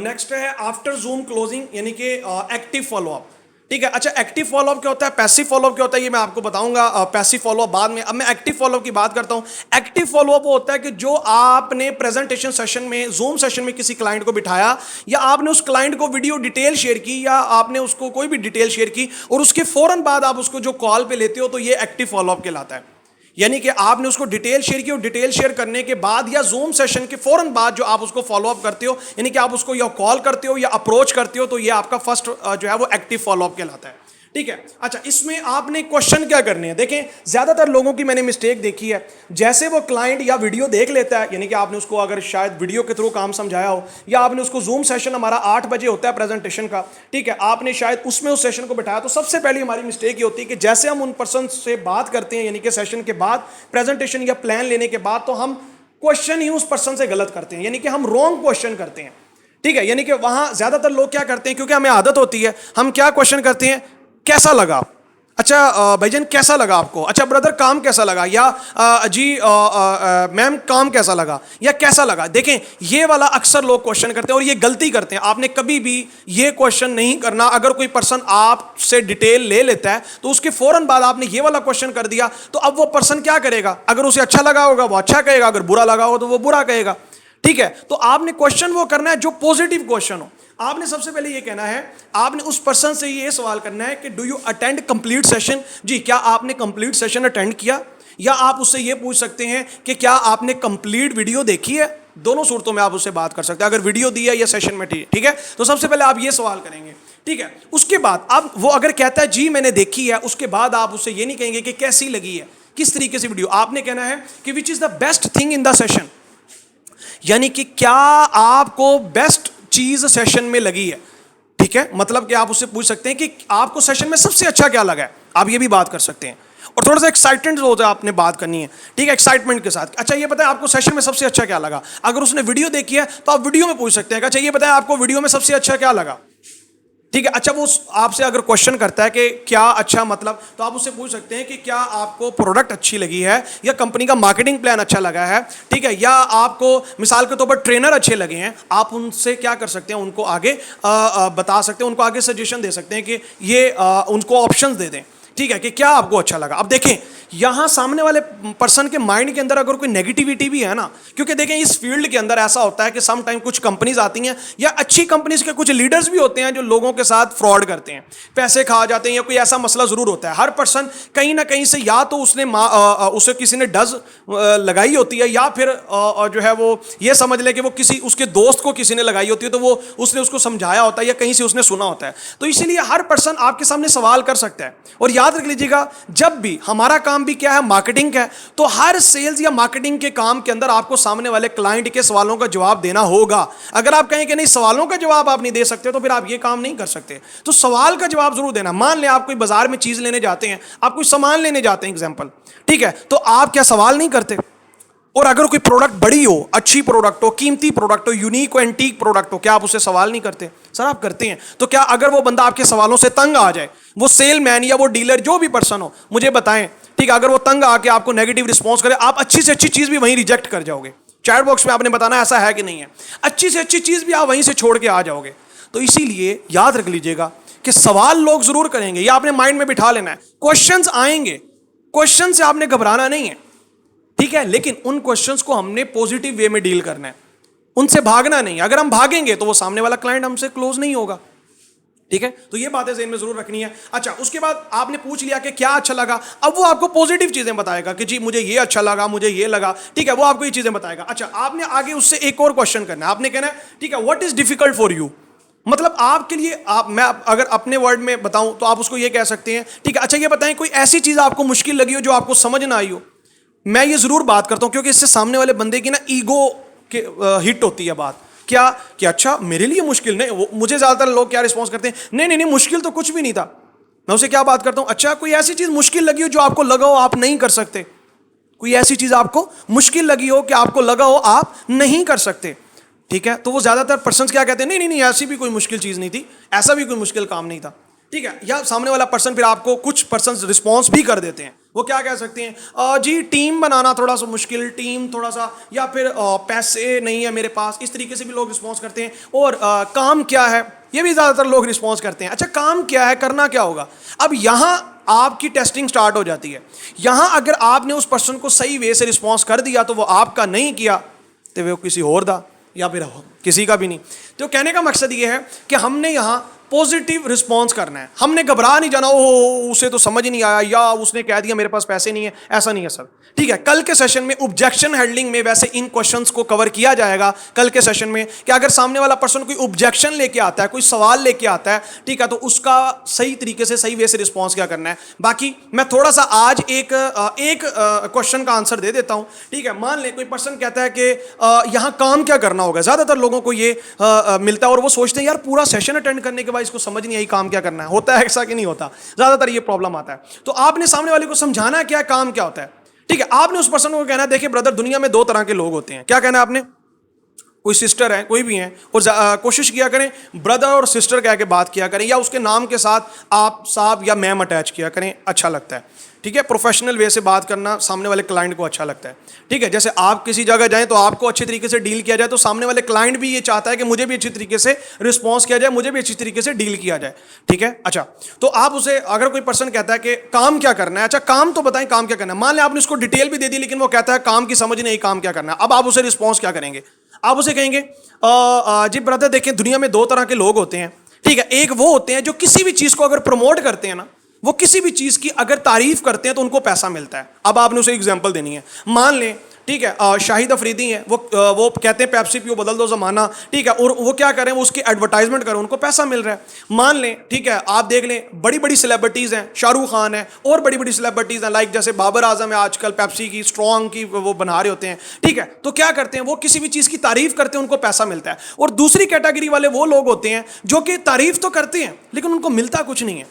नेक्स्ट है आफ्टर जूम क्लोजिंग, यानी कि एक्टिव फॉलोअप। ठीक है, अच्छा, एक्टिव फॉलोअप क्या होता है, पैसिव फॉलोअप क्या होता है, ये मैं आपको बताऊंगा। पैसिव फॉलोअप बाद में, अब मैं एक्टिव फॉलोअप की बात करता हूं। एक्टिव फॉलोअप वो होता है कि जो आपने प्रेजेंटेशन सेशन में, जूम सेशन में किसी क्लाइंट को बिठाया, या आपने उस क्लाइंट को वीडियो डिटेल शेयर की, या आपने उसको कोई भी डिटेल शेयर की, और उसके फौरन बाद आप उसको जो कॉल पे लेते हो, तो ये एक्टिव फॉलोअप कहलाता है। यानी कि आपने उसको डिटेल शेयर की, और डिटेल शेयर करने के बाद या जूम सेशन के फौरन बाद जो आप उसको फॉलोअप करते हो, यानी कि आप उसको या कॉल करते हो या अप्रोच करते हो, तो ये आपका फर्स्ट जो है वो एक्टिव फॉलोअप कहलाता है। ठीक है, अच्छा, इसमें आपने क्वेश्चन क्या करने हैं। देखें, ज्यादातर लोगों की मैंने मिस्टेक देखी है, जैसे वो क्लाइंट या वीडियो देख लेता है, यानी कि आपने उसको अगर शायद वीडियो के थ्रू काम समझाया हो, या आपने उसको जूम सेशन हमारा 8 बजे होता है प्रेजेंटेशन का, ठीक है, आपने शायद उसमें उस सेशन को बिठाया, तो सबसे पहले हमारी मिस्टेक ये होती है कि जैसे हम उन पर्सन से बात करते हैं, यानी कि सेशन के बाद, प्रेजेंटेशन या प्लान लेने के बाद, तो हम क्वेश्चन ही उस पर्सन से गलत करते हैं, यानी कि हम रॉन्ग क्वेश्चन करते हैं। ठीक है, यानी कि वहां ज्यादातर लोग क्या करते हैं, क्योंकि हमें आदत होती है, हम क्या क्वेश्चन करते हैं, कैसा लगा, अच्छा भाईजान कैसा लगा आपको, अच्छा ब्रदर काम कैसा लगा, या जी मैम काम कैसा लगा, या कैसा लगा। देखें, ये वाला अक्सर लोग क्वेश्चन करते हैं और ये गलती करते हैं। आपने कभी भी ये क्वेश्चन नहीं करना। अगर कोई पर्सन आपसे डिटेल ले लेता है तो उसके फौरन बाद आपने ये वाला क्वेश्चन कर दिया, तो अब वो पर्सन क्या करेगा, अगर उसे अच्छा लगा होगा वो अच्छा कहेगा, अगर बुरा लगा हो तो वो बुरा कहेगा। ठीक है, तो आपने क्वेश्चन वो करना है जो पॉजिटिव क्वेश्चन हो। आपने सबसे पहले ये कहना है, आपने उस पर्सन से ये सवाल करना है कि do you attend complete session, जी क्या आपने कंप्लीट सेशन अटेंड किया। या आप उससे ये पूछ सकते हैं कि क्या आपने कंप्लीट वीडियो देखी है। दोनों सूरतों में आप उससे बात कर सकते हैं, अगर वीडियो दी है या सेशन में, ठीक है। तो सबसे पहले आप ये सवाल करेंगे, ठीक है। उसके बाद अब वो अगर कहता है जी मैंने देखी है, उसके बाद आप उससे ये नहीं कहेंगे कि कैसी लगी है, किस तरीके से वीडियो, आपने कहना है कि which is the best thing in the session, यानी कि क्या आपको बेस्ट चीज सेशन में लगी है, ठीक है। मतलब कि आप उससे पूछ सकते हैं कि आपको सेशन में सबसे अच्छा क्या लगा है, आप ये भी बात कर सकते हैं। और थोड़ा सा एक्साइटमेंट होता है, आपने बात करनी है, ठीक है, एक्साइटमेंट के साथ। अच्छा ये बताएं आपको सेशन में सबसे अच्छा क्या लगा, अगर उसने वीडियो देखी है तो आप वीडियो में पूछ सकते हैं, अच्छा ये बताएं आपको वीडियो में सबसे अच्छा क्या लगा, ठीक है। अच्छा वो आपसे अगर क्वेश्चन करता है कि क्या अच्छा मतलब, तो आप उससे पूछ सकते हैं कि क्या आपको प्रोडक्ट अच्छी लगी है, या कंपनी का मार्केटिंग प्लान अच्छा लगा है, ठीक है, या आपको मिसाल के तौर पर ट्रेनर अच्छे लगे हैं। आप उनसे क्या कर सकते हैं, उनको आगे बता सकते हैं, उनको आगे सजेशन दे सकते हैं कि ये उनको ऑप्शंस दे दें, ठीक है, कि क्या आपको अच्छा लगा। अब देखें यहां सामने वाले पर्सन के माइंड के अंदर अगर कोई नेगेटिविटी भी है ना, क्योंकि देखें इस फील्ड के अंदर ऐसा होता है कि सम टाइम कुछ कंपनीज आती हैं, या अच्छी कंपनीज के कुछ लीडर्स भी होते हैं जो लोगों के साथ फ्रॉड करते हैं, पैसे खा जाते हैं, या कोई ऐसा मसला जरूर होता है। हर पर्सन कहीं ना कहीं से या तो उसने उसे किसी ने डज लगाई होती है, या फिर जो है वो ये समझ ले कि वो किसी उसके दोस्त को किसी ने लगाई होती है, तो वो उसने उसको समझाया होता है या कहीं से उसने सुना होता है। तो इसीलिए हर पर्सन आपके सामने सवाल कर सकता है। और याद रख लीजिएगा, जब भी हमारा काम भी क्या है, मार्केटिंग का है, तो हर सेल्स या मार्केटिंग के काम के अंदर आपको सामने वाले क्लाइंट के सवालों का जवाब देना होगा। अगर आप कहें कि नहीं सवालों का जवाब आप नहीं दे सकते, तो फिर आप ये काम नहीं कर सकते। तो सवाल का जवाब जरूर देना। मान लें आप कोई बाजार में चीज लेने जाते हैं, आप कोई सामान लेने जाते हैं एग्जांपल, ठीक है, तो आप क्या सवाल नहीं करते? और अगर कोई प्रोडक्ट बड़ी हो, अच्छी प्रोडक्ट हो, कीमती प्रोडक्ट हो, यूनिक हो, एंटीक प्रोडक्ट हो, क्या आप उससे सवाल नहीं करते? सर आप करते हैं। तो क्या अगर वो बंदा आपके सवालों से तंग आ जाए, वो सेलमैन या वो डीलर जो भी पर्सन हो, मुझे बताएं, ठीक है, अगर वो तंग आके आपको नेगेटिव रिस्पॉन्स करे, आप अच्छी से अच्छी चीज भी वहीं रिजेक्ट कर जाओगे। चैट बॉक्स में आपने बताना ऐसा है कि नहीं है, अच्छी से अच्छी चीज भी आप वहीं से छोड़ के आ जाओगे। तो इसीलिए याद रख लीजिएगा कि सवाल लोग जरूर करेंगे, ये आपने माइंड में बिठा लेना है। क्वेश्चंस आएंगे, क्वेश्चन से आपने घबराना नहीं है, ठीक है, लेकिन उन क्वेश्चंस को हमने पॉजिटिव वे में डील करना है, उनसे भागना नहीं। अगर हम भागेंगे तो वो सामने वाला क्लाइंट हमसे क्लोज नहीं होगा, ठीक है। तो ये बातें ज़हन में जरूर रखनी है। अच्छा उसके बाद आपने पूछ लिया कि क्या अच्छा लगा, अब वो आपको पॉजिटिव चीजें बताएगा कि जी मुझे ये अच्छा लगा, मुझे ये लगा, ठीक है, वो आपको ये चीजें बताएगा। अच्छा आपने आगे उससे एक और क्वेश्चन करना है, आपने कहना है ठीक है what is difficult for you, मतलब आपके लिए मैं अगर अपने वर्ड में बताऊं तो आप उसको ये कह सकते हैं, ठीक है, अच्छा ये बताएं कोई ऐसी चीज आपको मुश्किल लगी हो जो आपको समझ ना आई हो। मैं ये जरूर बात करता हूं क्योंकि इससे सामने वाले बंदे की ना ईगो के हिट होती है बात, क्या कि अच्छा मेरे लिए मुश्किल नहीं। वो मुझे ज्यादातर लोग क्या रिस्पॉन्स करते हैं, नहीं नहीं नहीं मुश्किल तो कुछ भी नहीं था। मैं उसे क्या बात करता हूं, अच्छा कोई ऐसी चीज मुश्किल लगी हो जो आपको लगा हो आप नहीं कर सकते, कोई ऐसी चीज आपको मुश्किल लगी हो कि आपको लगा हो आप नहीं कर सकते, ठीक है। तो वो ज्यादातर पर्सन क्या कहते हैं, नहीं नहीं नहीं ऐसी भी कोई मुश्किल चीज नहीं थी, ऐसा भी कोई मुश्किल काम नहीं था, ठीक है। या सामने वाला पर्सन फिर आपको कुछ पर्सन रिस्पॉन्स भी कर देते हैं, वो क्या कह सकते हैं, जी टीम बनाना थोड़ा सा मुश्किल, टीम थोड़ा सा, या फिर पैसे नहीं है मेरे पास, इस तरीके से भी लोग रिस्पॉन्स करते हैं। और काम क्या है, ये भी ज़्यादातर लोग रिस्पॉन्स करते हैं। अच्छा काम क्या है, करना क्या होगा। अब यहाँ आपकी टेस्टिंग स्टार्ट हो जाती है। यहाँ अगर आपने उस पर्सन को सही वे से रिस्पॉन्स कर दिया तो वो आपका नहीं किया तो वो किसी और दा या फिर किसी का भी नहीं। तो कहने का मकसद ये है कि हमने यहाँ पॉजिटिव रिस्पॉन्स करना है, हमने घबरा नहीं जाना, ओह उसे तो समझ नहीं आया या उसने कह दिया मेरे पास पैसे नहीं है, ऐसा नहीं है सर, ठीक है। कल के सेशन में ऑब्जेक्शन हैंडलिंग में वैसे इन क्वेश्चंस को कवर किया जाएगा कल के सेशन में, कि अगर सामने वाला पर्सन कोई ऑब्जेक्शन लेके आता है, कोई सवाल लेके आता है, ठीक है, तो उसका सही तरीके से सही वे से रिस्पॉन्स क्या करना है। बाकी मैं थोड़ा सा आज एक क्वेश्चन का आंसर दे देता हूं, ठीक है। मान ले कोई पर्सन कहता है कि यहाँ काम क्या करना होगा, ज्यादातर लोगों को ये मिलता है और वो सोचते हैं यार पूरा सेशन अटेंड करने के बाद इसको समझ नहीं आई काम क्या करना है, होता है ऐसा कि नहीं होता, ज्यादातर ये प्रॉब्लम आता है। तो आपने सामने वाले को समझाना क्या है, काम क्या होता है, ठीक है। आपने उस पर्सन को कहना है देखिए ब्रदर दुनिया में दो तरह के लोग होते हैं, क्या कहना है आपने, कोई सिस्टर है कोई भी है, और कोशिश किया करें ब्रदर और सिस्टर कह के बात किया करें, या उसके नाम के साथ आप साहब या मैम अटैच किया करें, अच्छा लगता है, ठीक है। प्रोफेशनल वे से बात करना सामने वाले क्लाइंट को अच्छा लगता है, ठीक है। जैसे आप किसी जगह जाएं तो आपको अच्छे तरीके से डील किया जाए, तो सामने वाले क्लाइंट भी ये चाहता है कि मुझे भी अच्छी तरीके से रिस्पॉन्स किया जाए, मुझे भी अच्छी तरीके से डील किया जाए, ठीक है। अच्छा तो आप उसे अगर कोई पर्सन कहता है कि काम क्या करना है, अच्छा काम तो बताएं काम क्या करना है, मान लें आपने उसको डिटेल भी दे दी लेकिन वो कहता है काम की समझ नहीं काम क्या करना है, अब आप उसे रिस्पॉन्स क्या करेंगे। आप उसे कहेंगे जी ब्रदर देखें दुनिया में दो तरह के लोग होते हैं, ठीक है। एक वो होते हैं जो किसी भी चीज को अगर प्रमोट करते हैं ना, वो किसी भी चीज की अगर तारीफ करते हैं तो उनको पैसा मिलता है। अब आपने उसे एग्जांपल देनी है, मान लें ठीक है, शाहिद अफरीदी हैं, वो कहते हैं पेप्सी पियो बदल दो ज़माना, ठीक है, और वो क्या करें, वो उसकी एडवर्टाइजमेंट करें, उनको पैसा मिल रहा है। मान लें, ठीक है, आप देख लें बड़ी बड़ी सेलिब्रिटीज़ हैं, शाहरुख खान है और बड़ी बड़ी सेलिब्रिटीज़ हैं, लाइक जैसे बाबर आजम है, आजकल पेप्सी की स्ट्रॉन्ग की वो बना रहे होते हैं, ठीक है। तो क्या करते हैं, वो किसी भी चीज़ की तारीफ करते हैं, उनको पैसा मिलता है। और दूसरी कैटेगरी वाले वो लोग होते हैं जो कि तारीफ तो करते हैं लेकिन उनको मिलता कुछ नहीं है,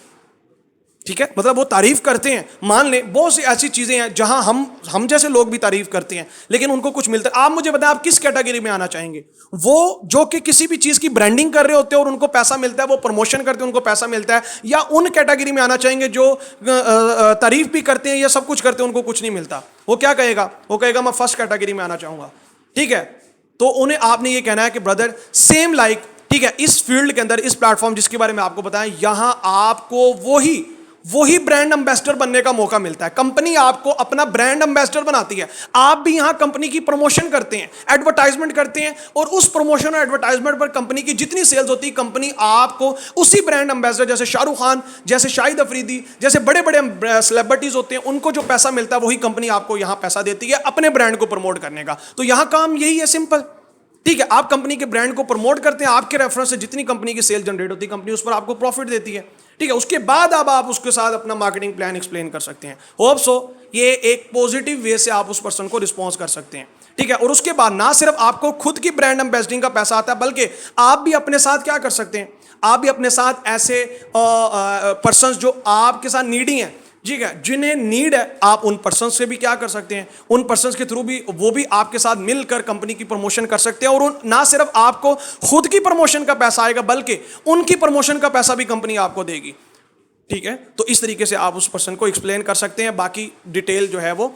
ठीक है, मतलब वो तारीफ करते हैं। मान लें बहुत सी ऐसी चीजें हैं जहां हम जैसे लोग भी तारीफ करते हैं लेकिन उनको कुछ मिलता है। आप मुझे बताएं, आप किस कैटेगरी में आना चाहेंगे? वो जो कि किसी भी चीज की ब्रांडिंग कर रहे होते हैं और उनको पैसा मिलता है, वो प्रमोशन करते हैं उनको पैसा मिलता है, या उन कैटेगरी में आना चाहेंगे जो तारीफ भी करते हैं या सब कुछ करते हैं उनको कुछ नहीं मिलता? वो क्या कहेगा? वो कहेगा मैं फर्स्ट कैटेगरी में आना चाहूंगा, ठीक है। तो उन्हें आपने ये कहना है कि ब्रदर सेम लाइक, ठीक है, इस फील्ड के अंदर, इस प्लेटफॉर्म जिसके बारे में आपको बताया, यहां आपको वही ब्रांड एम्बेसडर बनने का मौका मिलता है। कंपनी आपको अपना ब्रांड एम्बेसडर बनाती है, आप भी यहां कंपनी की प्रमोशन करते हैं, एडवर्टाइजमेंट करते हैं, और उस प्रमोशन और एडवर्टाइजमेंट पर कंपनी की जितनी सेल्स होती है, कंपनी आपको उसी ब्रांड एम्बेसडर, जैसे शाहरुख खान, जैसे शाहिद अफरीदी, जैसे बड़े बड़े सेलिब्रिटीज होते हैं, उनको जो पैसा मिलता है वही कंपनी आपको यहां पैसा देती है अपने ब्रांड को प्रमोट करने का। तो यहां काम यही है, सिंपल, ठीक है। आप कंपनी के ब्रांड को प्रमोट करते हैं, आपके रेफरेंस से जितनी कंपनी की सेल जनरेट होती है, कंपनी उस पर आपको प्रॉफिट देती है, ठीक है। उसके बाद अब आप उसके साथ अपना मार्केटिंग प्लान एक्सप्लेन कर सकते हैं। होप सो ये एक पॉजिटिव वे से आप उस पर्सन को रिस्पॉन्स कर सकते हैं, ठीक है। और उसके बाद ना सिर्फ आपको खुद की ब्रांड एम्बेसडरिंग का पैसा आता है, बल्कि आप भी अपने साथ क्या कर सकते हैं, आप भी अपने साथ ऐसे पर्सन्स जो आपके साथ नीडी हैं, ठीक है, जिन्हें नीड है, आप उन पर्सन से भी क्या कर सकते हैं, उन पर्सन के थ्रू भी वो भी आपके साथ मिलकर कंपनी की प्रमोशन कर सकते हैं। और ना सिर्फ आपको खुद की प्रमोशन का पैसा आएगा बल्कि उनकी प्रमोशन का पैसा भी कंपनी आपको देगी, ठीक है। तो इस तरीके से आप उस पर्सन को एक्सप्लेन कर सकते हैं। बाकी डिटेल जो है वो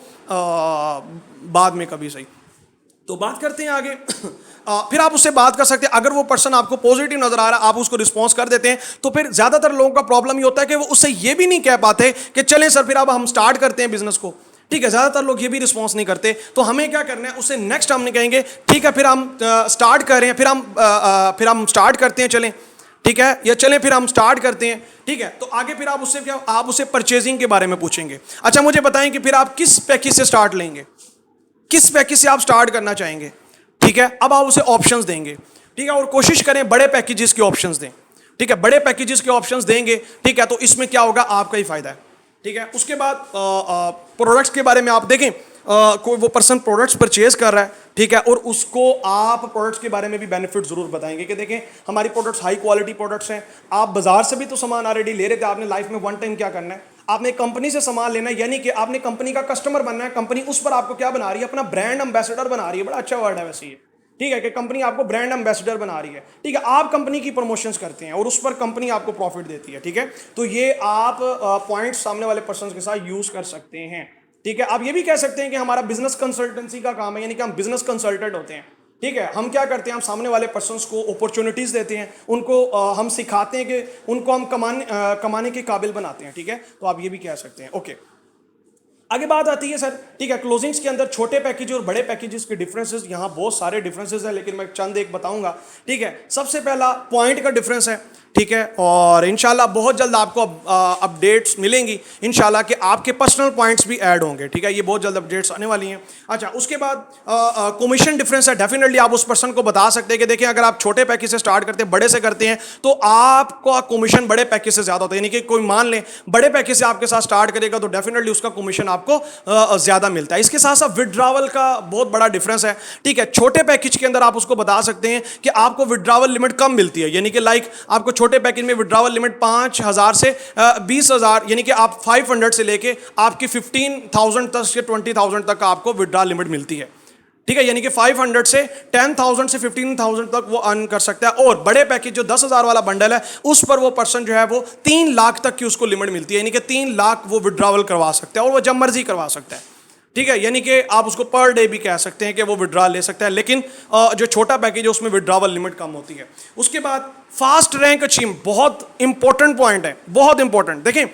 बाद में कभी सही। तो बात करते हैं आगे। फिर आप उससे बात कर सकते हैं, अगर वो पर्सन आपको पॉजिटिव नजर आ रहा है, आप उसको रिस्पॉन्स कर देते हैं, तो फिर ज्यादातर लोगों का प्रॉब्लम ये होता है कि वो उससे ये भी नहीं कह पाते कि चलें सर फिर अब हम स्टार्ट करते हैं बिजनेस को, ठीक है। ज्यादातर लोग ये भी रिस्पॉन्स नहीं करते। तो हमें क्या करना है, उससे नेक्स्ट हमने कहेंगे ठीक है फिर हम स्टार्ट कर रहे हैं, फिर हम स्टार्ट करते हैं, चलें, ठीक है, या चलें फिर हम स्टार्ट करते हैं, ठीक है। तो आगे फिर आप उससे क्या, आप उससे परचेजिंग के बारे में पूछेंगे। अच्छा मुझे बताएं कि फिर आप किस पैकेज से स्टार्ट लेंगे, किस पैकेज से आप स्टार्ट करना चाहेंगे, ठीक है। अब आप उसे ऑप्शंस देंगे, ठीक है, और कोशिश करें बड़े पैकेजेस के ऑप्शंस दें, ठीक है, बड़े पैकेजेस के ऑप्शंस देंगे, ठीक है। तो इसमें क्या होगा, आपका ही फायदा है, ठीक है। उसके बाद प्रोडक्ट्स के बारे में आप देखें, कोई वो पर्सन प्रोडक्ट्स परचेज कर रहा है, ठीक है, और उसको आप प्रोडक्ट्स के बारे में भी बेनिफिट जरूर बताएंगे कि देखें हमारी प्रोडक्ट्स हाई क्वालिटी प्रोडक्ट्स हैं। आप बाजार से भी तो सामान ऑलरेडी ले रहे थे, आपने लाइफ में वन टाइम क्या करना है, आपने कंपनी से सामान लेना है, यानी कि आपने कंपनी का कस्टमर बनना है। कंपनी उस पर आपको क्या बना रही है, अपना ब्रांड एम्बेसडर बना रही है। बड़ा अच्छा वर्ड है वैसे ये, ठीक है, कि कंपनी आपको ब्रांड एम्बेसडर बना रही है, ठीक है। आप कंपनी की प्रमोशंस करते हैं और उस पर कंपनी आपको प्रॉफिट देती है, ठीक है। तो ये आप पॉइंट्स सामने वाले पर्सन के साथ यूज कर सकते हैं, ठीक है। आप ये भी कह सकते हैं कि हमारा बिजनेस कंसल्टेंसी का काम है, यानी कि हम बिजनेस कंसल्टेंट होते हैं, ठीक है। हम क्या करते हैं, हम सामने वाले पर्सन्स को अपॉर्चुनिटीज देते हैं, उनको हम सिखाते हैं कि उनको हम कमाने के काबिल बनाते हैं, ठीक है। तो आप ये भी कह सकते हैं, ओके। आगे बात आती है सर, ठीक है, क्लोजिंग्स के अंदर छोटे पैकेज और बड़े पैकेजेस के डिफरेंसेस। यहाँ बहुत सारे डिफरेंसेस हैं लेकिन मैं चंद एक बताऊंगा, ठीक है। सबसे पहला पॉइंट का डिफरेंस है, ठीक है, और इंशाल्लाह बहुत जल्द आपको अपडेट्स मिलेंगी इंशाल्लाह कि आपके पर्सनल पॉइंट्स भी ऐड होंगे, ठीक है। ये बहुत जल्द अपडेट्स आने वाली हैं। अच्छा उसके बाद कमीशन डिफरेंस है। डेफिनेटली आप उस पर्सन को बता सकते हैं कि देखिए अगर आप छोटे पैकेज से स्टार्ट करते हैं, बड़े से करते हैं, तो आपका कमीशन बड़े पैकेज से ज़्यादा होता है। यानी कि कोई मान लें बड़े पैकेज से आपके साथ स्टार्ट करेगा तो डेफिनेटली उसका कमीशन आपको ज़्यादा मिलता है। इसके साथ साथ विड्रॉवल का बहुत बड़ा डिफरेंस है, ठीक है। छोटे पैकेज के अंदर आप उसको बता सकते हैं कि आपको विड्रॉवल लिमिट कम मिलती है, यानी कि लाइक आपको छोटे पैकेज में विड्रॉवल लिमिट 5,000 से 20,000, यानी कि आप 500 से लेके आपकी 15,000 तक से 20,000 तक आपको विड्रॉल लिमिट मिलती है, ठीक है। यानी कि 500 से 10,000 से 15,000 तक वो अर्न कर सकता है। और बड़े पैकेज जो 10,000 वाला बंडल है उस पर वो पर्सन जो है वो 3 लाख तक की उसको लिमिट मिलती है, यानी कि 3 लाख वो विड्रॉवल करवा सकता है और वो जब मर्जी करवा सकता है, ठीक है। यानी कि आप उसको पर डे भी कह सकते हैं कि वो विड्रॉल ले सकता है, लेकिन जो छोटा पैकेज है उसमें विड्रॉवल लिमिट कम होती है। उसके बाद फास्ट रैंक अचीव, बहुत इंपॉर्टेंट पॉइंट है, बहुत इंपॉर्टेंट। देखें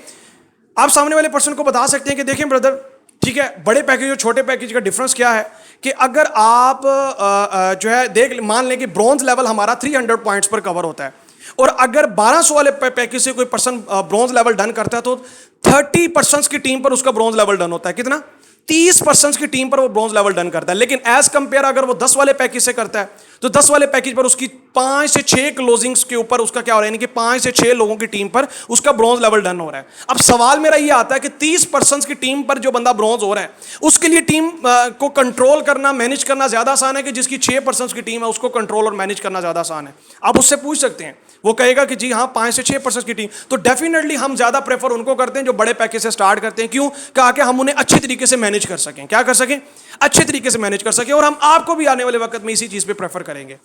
आप सामने वाले पर्सन को बता सकते हैं कि देखें ब्रदर, ठीक है, बड़े पैकेज और छोटे पैकेज का डिफरेंस क्या है कि अगर आप जो है मान लें कि ब्रॉन्ज लेवल हमारा 300 पॉइंट्स पर कवर होता है, और अगर 1200 वाले पैकेज से कोई पर्सन ब्रॉन्ज लेवल डन करता है तो 30% की टीम पर उसका ब्रॉन्ज लेवल डन होता है। कितना? 30% की टीम पर वो ब्रॉन्ज लेवल डन करता है। लेकिन एज कंपेयर अगर वो 10 वाले पैकेज से करता है तो 10 वाले पैकेज पर उसकी 5 से 6 क्लोजिंग्स के ऊपर उसका क्या हो रहा है, यानी कि 5 से 6 लोगों की टीम पर उसका ब्रॉन्ज लेवल डन हो रहा है। अब सवाल मेरा ये आता है कि 30% की टीम पर जो बंदा ब्रॉन्ज हो रहा है उसके लिए टीम को कंट्रोल करना, मैनेज करना ज्यादा आसान है कि जिसकी 6% की टीम है उसको कंट्रोल और मैनेज करना ज्यादा आसान है? आप उससे पूछ सकते हैं, वो कहेगा कि जी हाँ 5 से 6% की टीम। तो डेफिनेटली हम ज्यादा प्रेफर उनको करते हैं जो बड़े पैकेज से स्टार्ट करते हैं। क्यों? कहा कि हम उन्हें अच्छी तरीके से मैनेज कर सकें। क्या कर सकें? अच्छे तरीके से मैनेज कर सकें। और हम आपको भी आने वाले वक्त में इसी चीज पे प्रेफर करेंगे।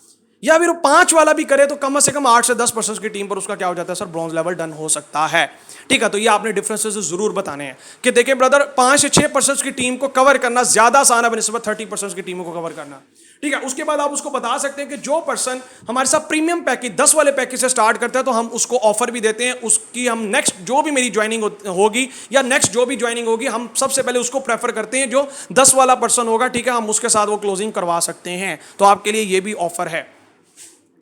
या फिर वो 5 वाला भी करे तो कम से कम 8 से 10% की टीम पर उसका क्या हो जाता है सर, ब्रॉन्ज लेवल डन हो सकता है। ठीक है, तो ये आपने डिफरेंसेस जरूर बताने हैं कि देखिए ब्रदर 5 से 6% की टीम को कवर करना ज्यादा आसान है बनिस्बत 30% की टीमों को कवर करना। ठीक है, उसके बाद आप उसको बता सकते हैं कि जो पर्सन हमारे साथ प्रीमियम पैकेज 10 वाले पैकेज से स्टार्ट करता है तो हम उसको ऑफर भी देते हैं। उसकी हम नेक्स्ट जो भी मेरी ज्वाइनिंग होगी या नेक्स्ट जो भी ज्वाइनिंग होगी हम सबसे पहले उसको प्रेफर करते हैं जो 10 वाला पर्सन होगा। ठीक है, हम उसके साथ वो क्लोजिंग करवा सकते हैं। तो आपके लिए ये भी ऑफर है।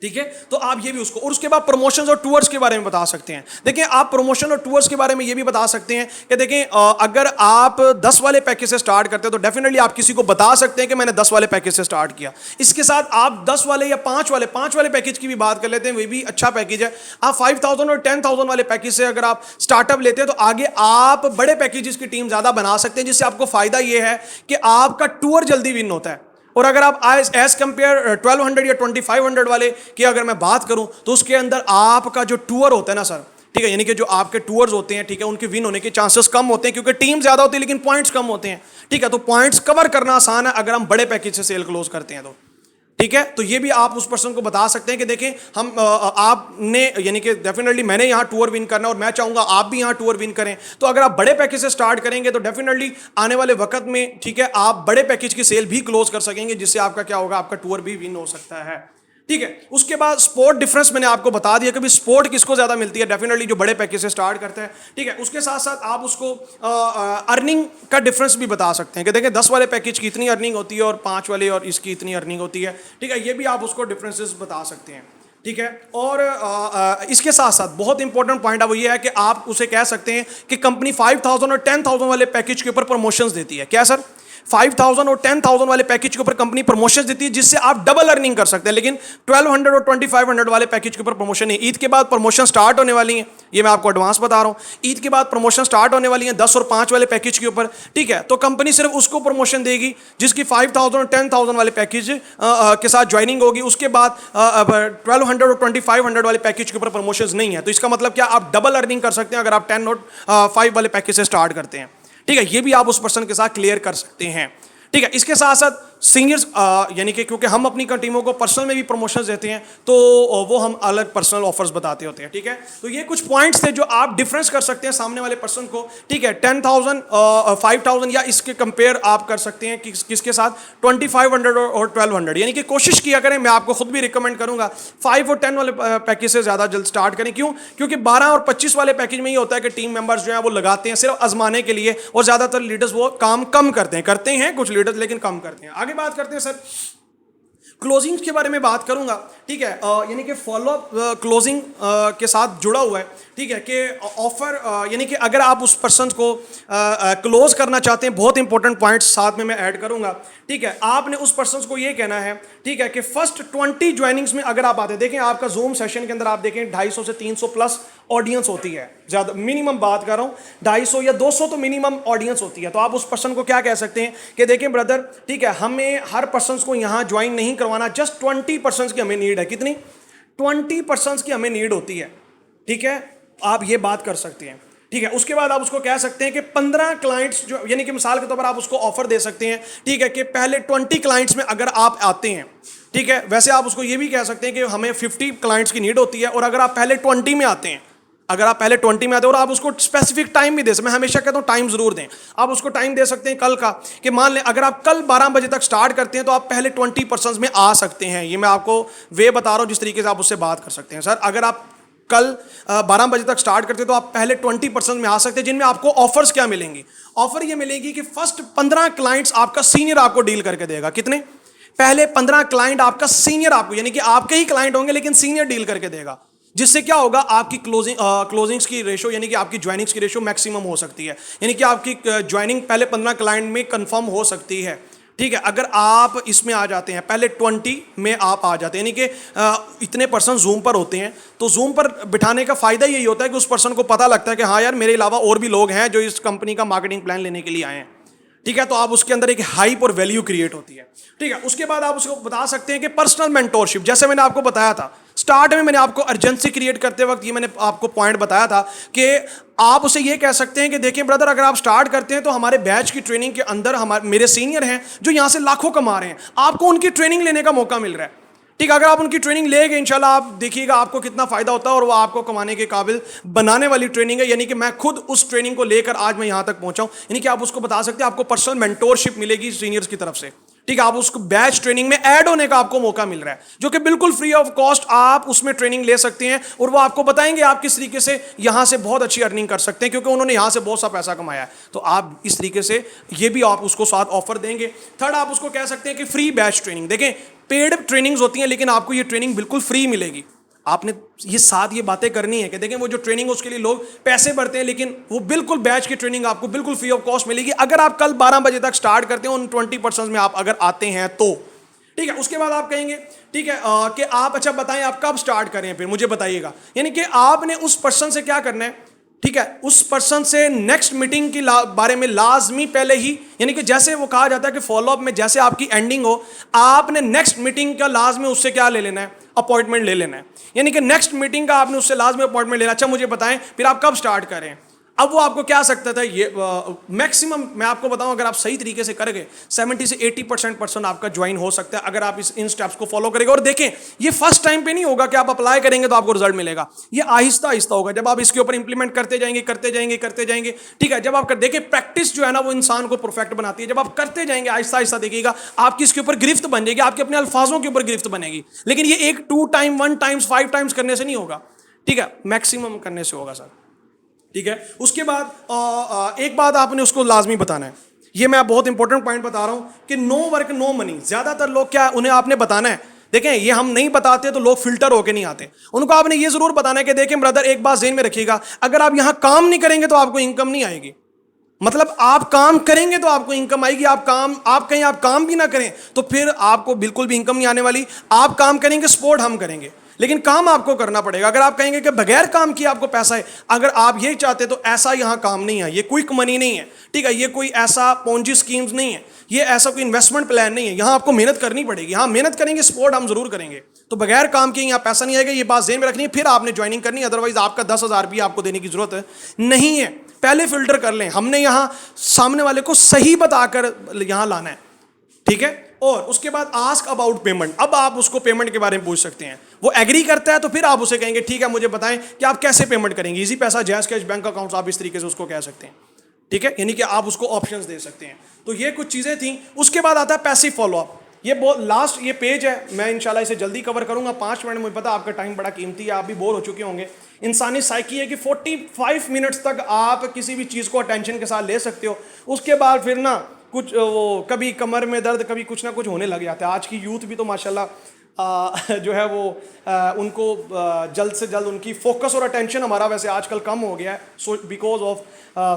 ठीक है, तो आप ये भी उसको, और उसके बाद प्रमोशंस और टूर्स के बारे में बता सकते हैं। देखिए आप प्रमोशन और टूर्स के बारे में ये भी बता सकते हैं कि देखिए अगर आप 10 वाले पैकेज से स्टार्ट करते हैं तो डेफिनेटली आप किसी को बता सकते हैं कि मैंने 10 वाले पैकेज से स्टार्ट किया। इसके साथ आप 10 वाले या 5 वाले पैकेज की भी बात कर लेते हैं, वो भी अच्छा पैकेज है। आप 5000 और 10,000 वाले पैकेज से अगर आप स्टार्टअप लेते हैं तो आगे आप बड़े पैकेजेस की टीम ज्यादा बना सकते हैं, जिससे आपको फायदा ये है कि आपका टूर जल्दी विन होता है। और अगर आप एज कंपेयर 1200 या 2500 वाले की अगर मैं बात करूं तो उसके अंदर आपका जो टूर होता है ना सर, ठीक है, यानी कि जो आपके टूर्स होते हैं, ठीक है, उनके विन होने के चांसेस कम होते हैं क्योंकि टीम ज्यादा होती है लेकिन पॉइंट्स कम होते हैं। ठीक है, तो पॉइंट्स कवर करना आसान है अगर हम बड़े पैकेज से सेल क्लोज करते हैं तो। ठीक है, तो ये भी आप उस पर्सन को बता सकते हैं कि देखें हम आपने, यानी कि डेफिनेटली मैंने यहाँ टूर विन करना और मैं चाहूंगा आप भी यहाँ टूर विन करें। तो अगर आप बड़े पैकेज से स्टार्ट करेंगे तो डेफिनेटली आने वाले वक्त में, ठीक है, आप बड़े पैकेज की सेल भी क्लोज कर सकेंगे, जिससे आपका क्या होगा, आपका टूर भी विन हो सकता है। ठीक है, उसके बाद स्पोर्ट डिफरेंस मैंने आपको बता दिया कि भी स्पोर्ट किसको ज्यादा मिलती है, डेफिनेटली जो बड़े पैकेज से स्टार्ट करते हैं। ठीक है, उसके साथ साथ आप उसको अर्निंग का डिफरेंस भी बता सकते हैं कि देखिए 10 वाले पैकेज की इतनी अर्निंग होती है और 5 वाले और इसकी इतनी अर्निंग होती है। ठीक है, ये भी आप उसको डिफरेंसेस बता सकते हैं। ठीक है, और इसके साथ साथ बहुत इंपॉर्टेंट पॉइंट है वो ये है कि आप उसे कह सकते हैं कि कंपनी 5000 और 10,000 वाले पैकेज के ऊपर प्रमोशंस देती है। क्या सर? 5000 और 10,000 वाले पैकेज के ऊपर कंपनी प्रमोशन देती है जिससे आप डबल अर्निंग कर सकते हैं। लेकिन 1200 और 2500 वाले पैकेज के ऊपर प्रमोशन नहीं। ईद के बाद प्रमोशन स्टार्ट होने वाली है, ये मैं आपको एडवांस बता रहा हूं। ईद के बाद प्रमोशन स्टार्ट होने वाली है 10 और 5 वाले पैकेज के ऊपर। ठीक है, तो कंपनी सिर्फ उसको प्रमोशन देगी जिसकी 5000 और 10,000 वाले पैकेज के साथ ज्वाइनिंग होगी। उसके बाद 1200 और 2500 वाले पैकेज के ऊपर प्रमोशन नहीं है। तो इसका मतलब क्या, आप डबल अर्निंग कर सकते हैं अगर आप 10 और 5 वाले पैकेज से स्टार्ट करते हैं। ठीक है, ये भी आप उस पर्सन के साथ क्लियर कर सकते हैं। ठीक है, इसके साथ साथ सीनियर्स, यानी कि क्योंकि हम अपनी टीमों को पर्सनल में भी प्रमोशंस देते हैं तो वो हम अलग पर्सनल ऑफर्स बताते होते हैं। ठीक है, तो ये कुछ पॉइंट्स थे जो आप डिफरेंस कर सकते हैं सामने वाले पर्सन को। ठीक है, 10,000 5,000 या इसके कंपेयर आप कर सकते हैं किसके साथ, 2500 और 1200। यानी कि कोशिश किया करें, मैं आपको खुद भी रिकमेंड करूंगा 5 और 10 वाले पैकेज से ज़्यादा जल्द स्टार्ट करें। क्यों? क्योंकि 12 और 25 वाले पैकेज में ये होता है कि टीम मेंबर्स जो है वो लगाते हैं सिर्फ आजमाने के लिए, और ज़्यादातर लीडर्स वो काम कम करते हैं कुछ लीडर्स, लेकिन कम करते हैं। आगे बात करते हैं सर, क्लोजिंग के बारे में बात करूंगा। ठीक है, यानी कि फॉलोअप क्लोजिंग के साथ जुड़ा हुआ है। ठीक है, कि ऑफर, यानी कि अगर आप उस पर्सन को क्लोज करना चाहते हैं, बहुत इंपॉर्टेंट पॉइंट्स साथ में मैं ऐड करूंगा। ठीक है, आपने उस पर्सन को ये कहना है, ठीक है, कि फर्स्ट 20 ज्वाइनिंग्स में अगर आप आते हैं, देखें आपका जूम सेशन के अंदर आप देखें 250 से 300 प्लस ऑडियंस होती है, ज्यादा मिनिमम बात कर रहा हूं, 250 या 200 तो मिनिमम ऑडियंस होती है। तो आप उस पर्सन को क्या कह सकते हैं कि देखें ब्रदर, ठीक है, हमें हर पर्सन को यहां ज्वाइन नहीं करवाना, जस्ट 20% की हमें नीड है। कितनी? 20% की हमें नीड होती है। ठीक है, आप ये बात कर सकते हैं। ठीक है, उसके बाद आप उसको कह सकते हैं कि 15 क्लाइंट्स जो, यानी कि मिसाल के तौर पर आप उसको ऑफर दे सकते हैं। ठीक है, कि पहले 20 क्लाइंट्स में अगर आप आते हैं, ठीक है, वैसे आप उसको ये भी कह सकते हैं कि हमें 50 क्लाइंट्स की नीड होती है, और अगर आप पहले 20 में आते हैं, अगर आप पहले 20 में आते हैं, और आप उसको स्पेसिफिक टाइम भी दे सकते हैं। मैं हमेशा कहता हूं टाइम जरूर दें। आप उसको टाइम दे सकते हैं कल का, कि मान लें अगर आप कल 12 बजे तक स्टार्ट करते हैं तो आप पहले 20% में आ सकते हैं। ये मैं आपको वे बता रहा हूं जिस तरीके से आप उससे बात कर सकते हैं। सर अगर आप कल 12 बजे तक स्टार्ट करते हैं तो आप पहले 20% में आ सकते हैं, जिनमें आपको ऑफर्स क्या मिलेंगी? ऑफर ये मिलेगी कि फर्स्ट 15 क्लाइंट्स आपका सीनियर आपको डील करके देगा। कितने? पहले 15 क्लाइंट आपका सीनियर आपको, यानी कि आपके ही क्लाइंट होंगे लेकिन सीनियर डील करके देगा, जिससे क्या होगा, आपकी क्लोजिंग्स की रेशो यानी कि आपकी ज्वाइनिंग्स की रेशो मैक्सिमम हो सकती है, यानी कि आपकी ज्वाइनिंग पहले 15 क्लाइंट में कंफर्म हो सकती है। ठीक है, अगर आप इसमें आ जाते हैं पहले 20 में आप आ जाते हैं, यानी कि इतने पर्सन जूम पर होते हैं, तो जूम पर बिठाने का फायदा यही होता है कि उस पर्सन को पता लगता है कि हाँ यार मेरे अलावा और भी लोग हैं जो इस कंपनी का मार्केटिंग प्लान लेने के लिए आए हैं। ठीक है, तो आप उसके अंदर एक हाइप और वैल्यू क्रिएट होती है। ठीक है, उसके बाद आप उसको बता सकते हैं कि पर्सनल मेंटोरशिप, जैसे मैंने आपको बताया था स्टार्ट में, मैंने आपको अर्जेंसी क्रिएट करते वक्त ये मैंने आपको पॉइंट बताया था कि आप उसे ये कह सकते हैं कि देखिए ब्रदर, अगर आप स्टार्ट करते हैं तो हमारे बैच की ट्रेनिंग के अंदर हमारे मेरे सीनियर हैं जो यहां से लाखों कमा रहे हैं, आपको उनकी ट्रेनिंग लेने का मौका मिल रहा है। ठीक है, अगर आप उनकी ट्रेनिंग लेंगे इंशाल्लाह आप देखिएगा आपको कितना फायदा होता है, और वो आपको कमाने के काबिल बनाने वाली ट्रेनिंग है। यानी कि मैं खुद उस ट्रेनिंग को लेकर आज मैं यहां तक पहुंचा हूं, यानी कि आप उसको बता सकते हैं आपको पर्सनल मेंटोरशिप मिलेगी सीनियर्स की तरफ से। ठीक है, आप उसको बैच ट्रेनिंग में ऐड होने का आपको मौका मिल रहा है, जो कि बिल्कुल फ्री ऑफ कॉस्ट आप उसमें ट्रेनिंग ले सकते हैं, और वो आपको बताएंगे आप किस तरीके से यहां से बहुत अच्छी अर्निंग कर सकते हैं, क्योंकि उन्होंने यहां से बहुत सा पैसा कमाया है। तो आप इस तरीके से ये भी आप उसको साथ ऑफर देंगे। थर्ड, आप उसको कह सकते हैं कि फ्री बैच ट्रेनिंग। देखें, पेड ट्रेनिंग्स होती हैं लेकिन आपको ये ट्रेनिंग बिल्कुल फ्री मिलेगी। आपने ये बातें करनी है कि देखें वो जो ट्रेनिंग उसके लिए लोग पैसे भरते हैं, लेकिन वो बिल्कुल बैच की ट्रेनिंग आपको बिल्कुल फ्री ऑफ कॉस्ट मिलेगी। अगर आप कल 12 बजे तक स्टार्ट करते हैं, उन 20% में आप अगर आते हैं तो ठीक है। उसके बाद आप कहेंगे ठीक है कि आप अच्छा बताएं आप कब स्टार्ट करें, फिर मुझे बताइएगा। यानी कि आपने उस पर्सन से क्या करना है, ठीक है, उस पर्सन से नेक्स्ट मीटिंग के बारे में लाजमी पहले ही, यानी कि जैसे वो कहा जाता है कि फॉलोअप में जैसे आपकी एंडिंग हो, आपने नेक्स्ट मीटिंग का लाजमी उससे क्या ले लेना है, अपॉइंटमेंट ले लेना है। यानी कि नेक्स्ट मीटिंग का आपने उससे लाजमी अपॉइंटमेंट लेना। अच्छा मुझे बताएं फिर आप कब स्टार्ट करें। अब वो आपको क्या सकता था, ये मैक्सिमम मैं आपको बताऊं, अगर आप सही तरीके से करेंगे 70 से 80% पर्सन आपका ज्वाइन हो सकता है, अगर आप इन स्टेप्स को फॉलो करेंगे। और देखें, ये फर्स्ट टाइम पे नहीं होगा कि आप अप्लाई करेंगे तो आपको रिजल्ट मिलेगा, ये आहिस्ता आहिस्ता होगा। जब आप इसके ऊपर इंप्लीमेंट करते जाएंगे करते जाएंगे करते जाएंगे, ठीक है, जब आप देखिए प्रैक्टिस जो है ना वो इंसान को परफेक्ट बनाती है। जब आप करते जाएंगे आहिस्ता आहिस्ता देखिएगा आपकी इसके ऊपर गिरफ्त बन जाएगी, आपके अपने अल्फाजों के ऊपर गिरफ्त बनेगी। लेकिन ये एक 2 टाइम 1 टाइम्स 5 टाइम्स करने से नहीं होगा, ठीक है, मैक्सिमम करने से होगा सर। ठीक है, उसके बाद एक बात आपने उसको लाजमी बताना है, ये मैं बहुत इंपॉर्टेंट पॉइंट बता रहा हूं कि नो वर्क नो मनी। ज्यादातर लोग क्या उन्हें आपने बताना है, देखें ये हम नहीं बताते तो लोग फिल्टर होके नहीं आते। उनको आपने ये जरूर बताना है कि देखें ब्रदर, एक बात ज़हन में रखिएगा, अगर आप यहां काम नहीं करेंगे तो आपको इनकम नहीं आएगी। मतलब आप काम करेंगे तो आपको इनकम आएगी, आप कहीं आप काम भी ना करें तो फिर आपको बिल्कुल भी इनकम नहीं आने वाली। आप काम करेंगे, सपोर्ट हम करेंगे, लेकिन काम आपको करना पड़ेगा। अगर आप कहेंगे कि बगैर काम किए आपको पैसा है, अगर आप ये चाहते तो ऐसा यहाँ काम नहीं है, ये क्विक मनी नहीं है, ठीक है, ये कोई ऐसा पोंजी स्कीम्स नहीं है, ये ऐसा कोई इन्वेस्टमेंट प्लान नहीं है। यहाँ आपको मेहनत करनी पड़ेगी, हाँ मेहनत करेंगे, सपोर्ट हम जरूर करेंगे, तो बगैर काम किए यहाँ पैसा नहीं आएगा। ये बात ज़हन में रखनी है, फिर आपने ज्वाइनिंग करनी है, अदरवाइज आपका 10,000 भी आपको देने की जरूरत नहीं है। पहले फिल्टर कर लें, हमने यहाँ सामने वाले को सही बताकर यहाँ लाना है, ठीक है। और उसके बाद आस्क अबाउट पेमेंट। अब आप उसको पेमेंट के बारे में पूछ सकते हैं, वो एग्री करता है तो फिर आप उसे कहेंगे ठीक है मुझे बताएं कि आप कैसे पेमेंट करेंगे, इजी पैसा, जैज़ कैश, बैंक अकाउंट्स, आप इस तरीके से उसको कह सकते हैं, ठीक है, यानी कि आप उसको ऑप्शंस दे सकते हैं। तो ये कुछ चीज़ें थी। उसके बाद आता है पैसिव फॉलोअप। ये बहुत लास्ट ये पेज है, मैं इंशाल्लाह इसे जल्दी कवर करूंगा, 5 मिनट, मुझे पता आपका टाइम बड़ा कीमती है, आप भी बोर हो चुके होंगे। इंसानी साइकी है कि 45 मिनट्स तक आप किसी भी चीज़ को अटेंशन के साथ ले सकते हो, उसके बाद फिर ना कुछ वो कभी कमर में दर्द, कभी कुछ ना कुछ होने लग जाता है। आज की यूथ भी तो माशाल्लाह जो है वो उनको जल्द से जल्द उनकी फोकस और अटेंशन हमारा वैसे आजकल कम हो गया है बिकॉज ऑफ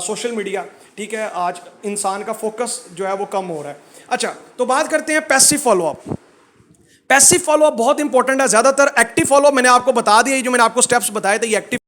सोशल मीडिया, ठीक है, आज इंसान का फोकस जो है वो कम हो रहा है। अच्छा, तो बात करते हैं पैसिव फॉलोअप। पैसिव फॉलोअप बहुत इंपॉर्टेंट है। ज़्यादातर एक्टिव फॉलोअप मैंने आपको बता दिया, जो मैंने आपको स्टेप्स बताए थे, ये एक्टिव